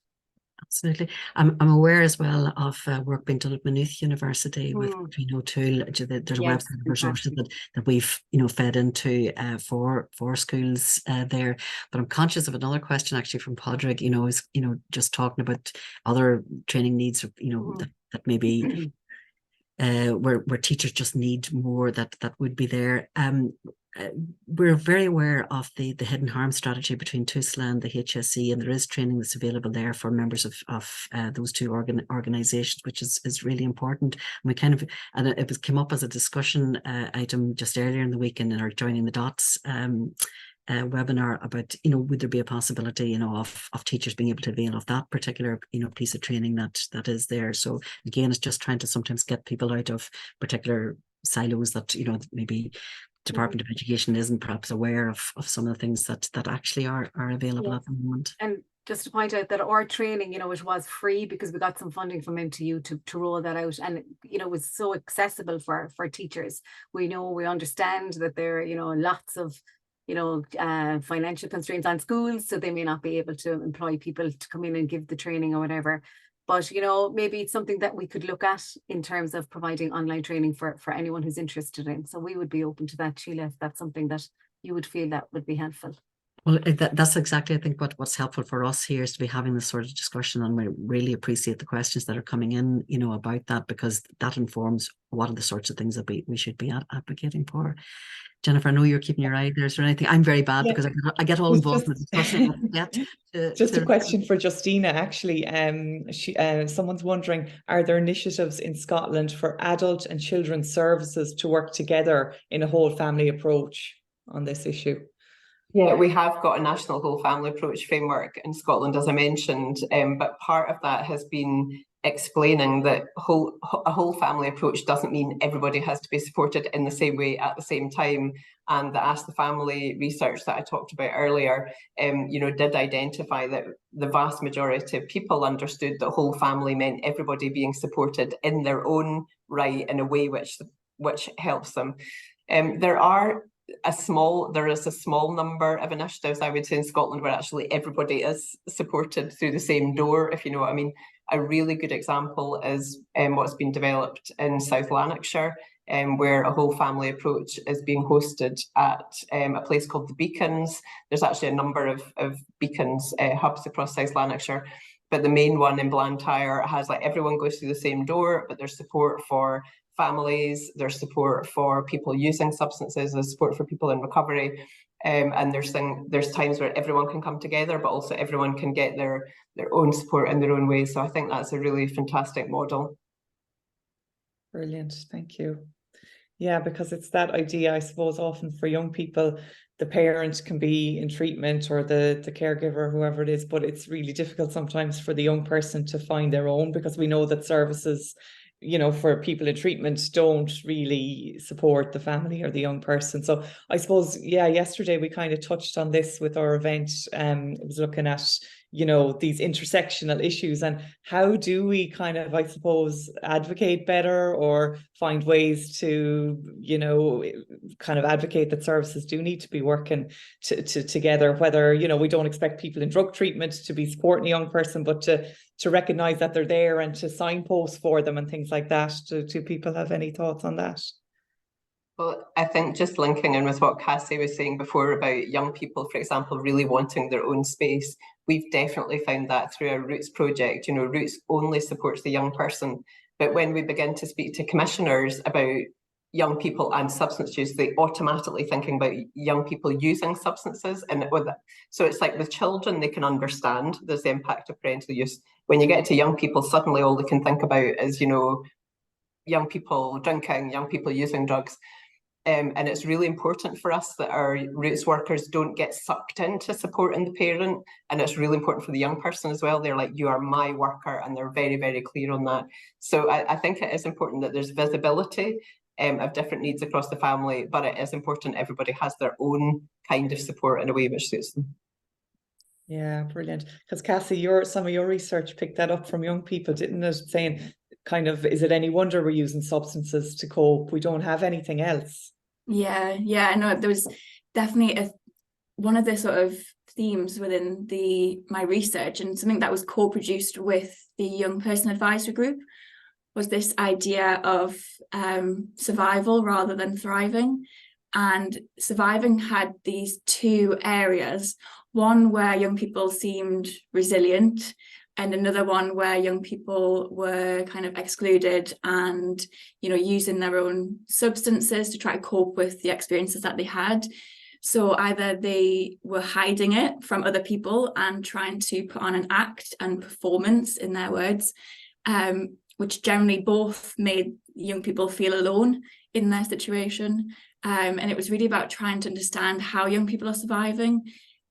Absolutely. I'm aware as well of work being done at Maynooth University with Trina O'Toole. There's a website of resources that we've, you know, fed into for schools there. But I'm conscious of another question actually from Padraig, you know, is, you know, just talking about other training needs, you know, that maybe where teachers just need more that would be there. We're very aware of the hidden harm strategy between TUSLA and the HSE, and there is training that's available there for members of those two organisations, which is really important. And it came up as a discussion item just earlier in the week in our Joining the Dots webinar about, would there be a possibility, of teachers being able to avail of that particular, piece of training that is there. So again, it's just trying to sometimes get people out of particular silos that, maybe Department of Education isn't perhaps aware of some of the things that actually are available at the moment. And just to point out that our training, it was free because we got some funding from MTU to roll that out, and it was so accessible for teachers. We understand that there are lots of financial constraints on schools, so they may not be able to employ people to come in and give the training or whatever. But maybe it's something that we could look at in terms of providing online training for anyone who's interested in. So we would be open to that, Sheila, if that's something that you would feel that would be helpful. Well, that's exactly, I think, what's helpful for us here is to be having this sort of discussion, and we really appreciate the questions that are coming in, about that, because that informs what are the sorts of things that we should be advocating for. Jennifer, I know you're keeping your eye there. Is there anything? I'm very bad because I get all involved in the discussion. Just a question for Justina, actually. Someone's wondering, are there initiatives in Scotland for adult and children's services to work together in a whole family approach on this issue? Yeah, we have got a national whole family approach framework in Scotland, as I mentioned, but part of that has been explaining that a whole family approach doesn't mean everybody has to be supported in the same way at the same time. And the Ask the Family research that I talked about earlier, did identify that the vast majority of people understood that whole family meant everybody being supported in their own right in a way which helps them. There is a small number of initiatives, I would say, in Scotland where actually everybody is supported through the same door, if you know what I mean. A really good example is what's been developed in South Lanarkshire, where a whole family approach is being hosted at a place called the Beacons. There's actually a number of Beacons hubs across South Lanarkshire, but the main one in Blantyre has everyone goes through the same door, but there's support for families, there's support for people using substances, there's support for people in recovery, and there's times where everyone can come together, but also everyone can get their own support in their own way. So I think that's a really fantastic model. Brilliant, thank you. Yeah, because it's that idea, I suppose, often for young people, the parent can be in treatment or the caregiver, whoever it is, but it's really difficult sometimes for the young person to find their own, because we know that services, for people in treatment don't really support the family or the young person. So I suppose, yesterday we kind of touched on this with our event. It was looking at, these intersectional issues, and how do we kind of, I suppose, advocate better or find ways to, kind of advocate that services do need to be working together, whether, we don't expect people in drug treatment to be supporting a young person, but to recognise that they're there and to signpost for them and things like that. Do people have any thoughts on that? Well, I think just linking in with what Cassey was saying before about young people, for example, really wanting their own space, we've definitely found that through our Roots project. Roots only supports the young person, but when we begin to speak to commissioners about young people and substance use, they automatically thinking about young people using substances. So it's like with children, they can understand there's the impact of parental use. When you get to young people, suddenly all they can think about is, young people drinking, young people using drugs. And it's really important for us that our Roots workers don't get sucked into supporting the parent. And it's really important for the young person as well. They're like, you are my worker, and they're very, very clear on that. So I think it is important that there's visibility of different needs across the family, but it is important everybody has their own kind of support in a way which suits them. Yeah, brilliant. Because Cassey, some of your research picked that up from young people, didn't it? Saying kind of, is it any wonder we're using substances to cope? We don't have anything else. Yeah, I know there was definitely one of the sort of themes within my research, and something that was co-produced with the Young Person Advisory Group, was this idea of survival rather than thriving. And surviving had these two areas, one where young people seemed resilient, and another one where young people were kind of excluded and, using their own substances to try to cope with the experiences that they had. So either they were hiding it from other people and trying to put on an act and performance, in their words, which generally both made young people feel alone in their situation. And it was really about trying to understand how young people are surviving.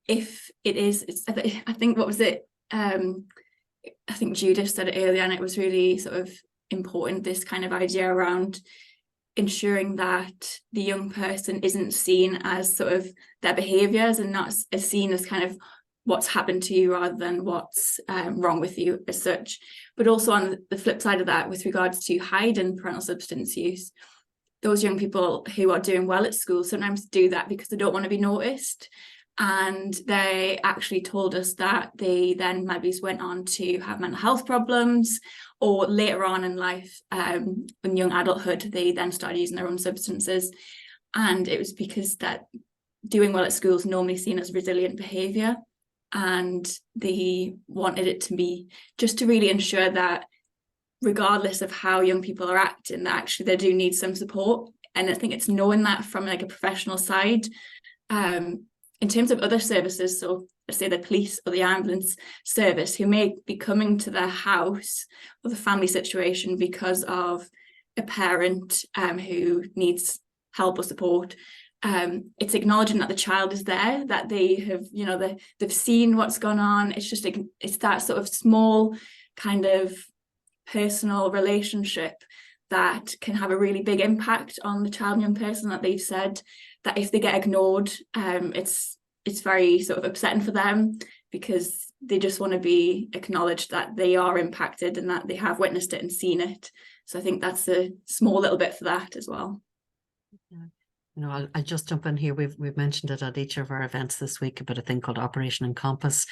If it is, I think, what was it? I think Judith said it earlier, and it was really sort of important, this kind of idea around ensuring that the young person isn't seen as sort of their behaviours and not as seen as kind of what's happened to you rather than what's wrong with you as such. But also on the flip side of that, with regards to hiding parental substance use, those young people who are doing well at school sometimes do that because they don't want to be noticed. And they actually told us that they then maybe went on to have mental health problems, or later on in life, in young adulthood, they then started using their own substances. And it was because that doing well at school is normally seen as resilient behaviour. And they wanted it to be just to really ensure that regardless of how young people are acting, that actually they do need some support. And I think it's knowing that from like a professional side. In terms of other services, so let's say the police or the ambulance service, who may be coming to their house or the family situation because of a parent who needs help or support, it's acknowledging that the child is there, that they have, you know, they've seen what's gone on. It's just, it's that sort of small kind of personal relationship that can have a really big impact on the child and young person, that they've said that if they get ignored, it's very sort of upsetting for them, because they just want to be acknowledged that they are impacted and that they have witnessed it and seen it. So I think that's a small little bit for that as well. Yeah. You know, I'll just jump in here. We've mentioned it at each of our events this week about a thing called Operation Encompass,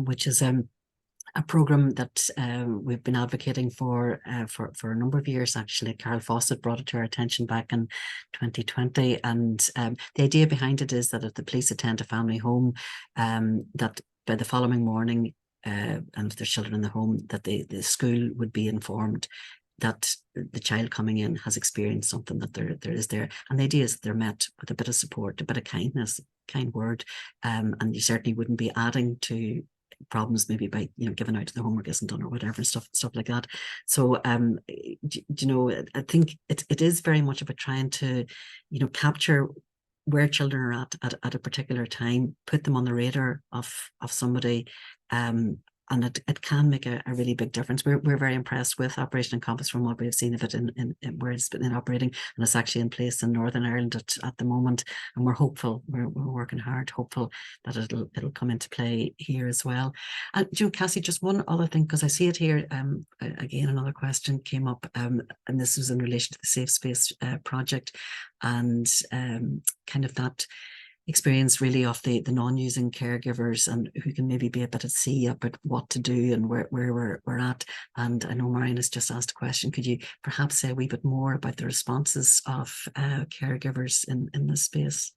which is a program that we've been advocating for a number of years. Actually, Carol Fawcett brought it to our attention back in 2020, and the idea behind it is that if the police attend a family home, that by the following morning, and if there's children in the home, that the school would be informed that the child coming in has experienced something, that there is there. And the idea is that they're met with a bit of support, a bit of kindness, kind word, and you certainly wouldn't be adding to problems maybe by, you know, giving out the homework isn't done or whatever, stuff like that. So you know, I think it is very much about trying to, you know, capture where children are at a particular time, put them on the radar of somebody, and it can make a really big difference. We're very impressed with Operation Encompass from what we've seen of it in where it's been operating, and it's actually in place in Northern Ireland at the moment. And we're hopeful, we're working hard, hopeful that it'll come into play here as well. And you know, Cassey, just one other thing, because I see it here. Again, another question came up, and this was in relation to the Safe Space project, and kind of that experience really of the non-using caregivers, and who can maybe be a bit at sea about what to do and where we're at. And I know Marion has just asked a question. Could you perhaps say a wee bit more about the responses of caregivers in this space?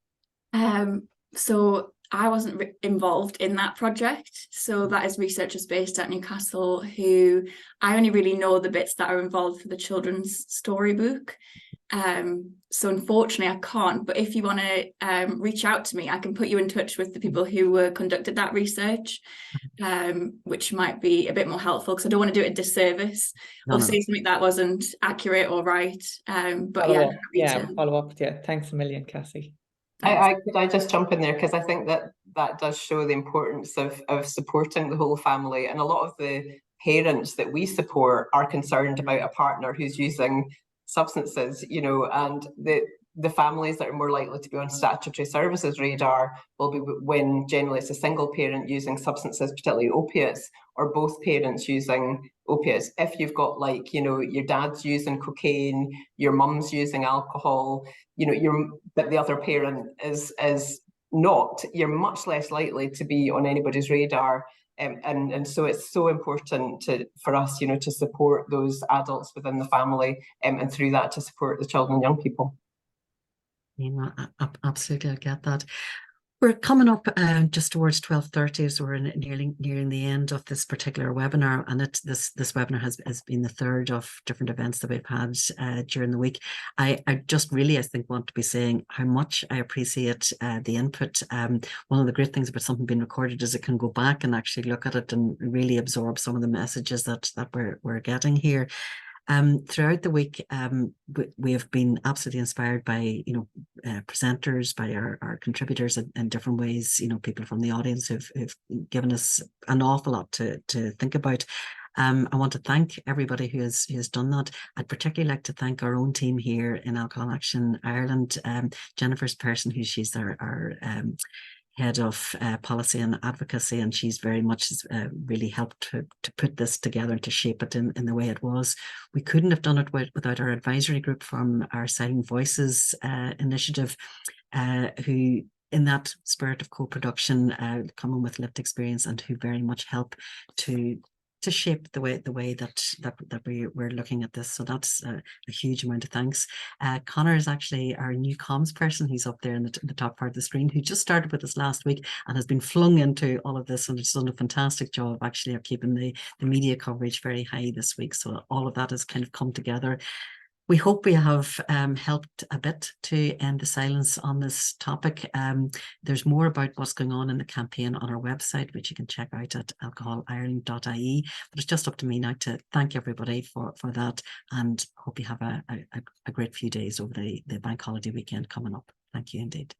So I wasn't involved in that project. So that is researchers based at Newcastle, who I only really know the bits that are involved for the children's storybook. So unfortunately I can't, but if you want to reach out to me, I can put you in touch with the people who conducted that research, which might be a bit more helpful, because I don't want to do it a disservice or say something that wasn't accurate or right. But follow up. Yeah, thanks a million, Cassey. Could I just jump in there, because I think that does show the importance of supporting the whole family. And a lot of the parents that we support are concerned about a partner who's using substances, you know, and the families that are more likely to be on statutory services radar will be when generally it's a single parent using substances, particularly opiates, or both parents using opiates. If you've got, like, you know, your dad's using cocaine, your mum's using alcohol, you know, but the other parent is not, you're much less likely to be on anybody's radar. And so it's so important for us, you know, to support those adults within the family, and through that to support the children and young people. Yeah, absolutely, I get that. We're coming up just towards 12:30, so we're nearing the end of this particular webinar, and this webinar has been the third of different events that we've had during the week. I just really, I think, want to be saying how much I appreciate the input. One of the great things about something being recorded is it can go back and actually look at it and really absorb some of the messages that we're getting here. Throughout the week, we have been absolutely inspired by, presenters, by our contributors in different ways, people from the audience who've given us an awful lot to think about. I want to thank everybody who has done that. I'd particularly like to thank our own team here in Alcohol Action Ireland. Jennifer's person, she's our head of policy and advocacy, and she's very much really helped to put this together and to shape it in the way it was. We couldn't have done it without our advisory group from our Silent Voices initiative, who, in that spirit of co-production, coming with lived experience, and who very much help to shape the way that we're looking at this. So that's a huge amount of thanks. Connor is actually our new comms person. He's up there in the top part of the screen, who just started with us last week and has been flung into all of this, and has done a fantastic job actually of keeping the media coverage very high this week. So all of that has kind of come together. We hope we have helped a bit to end the silence on this topic. There's more about what's going on in the campaign on our website, which you can check out at alcoholireland.ie. But it's just up to me now to thank everybody for that, and hope you have a great few days over the bank holiday weekend coming up. Thank you indeed.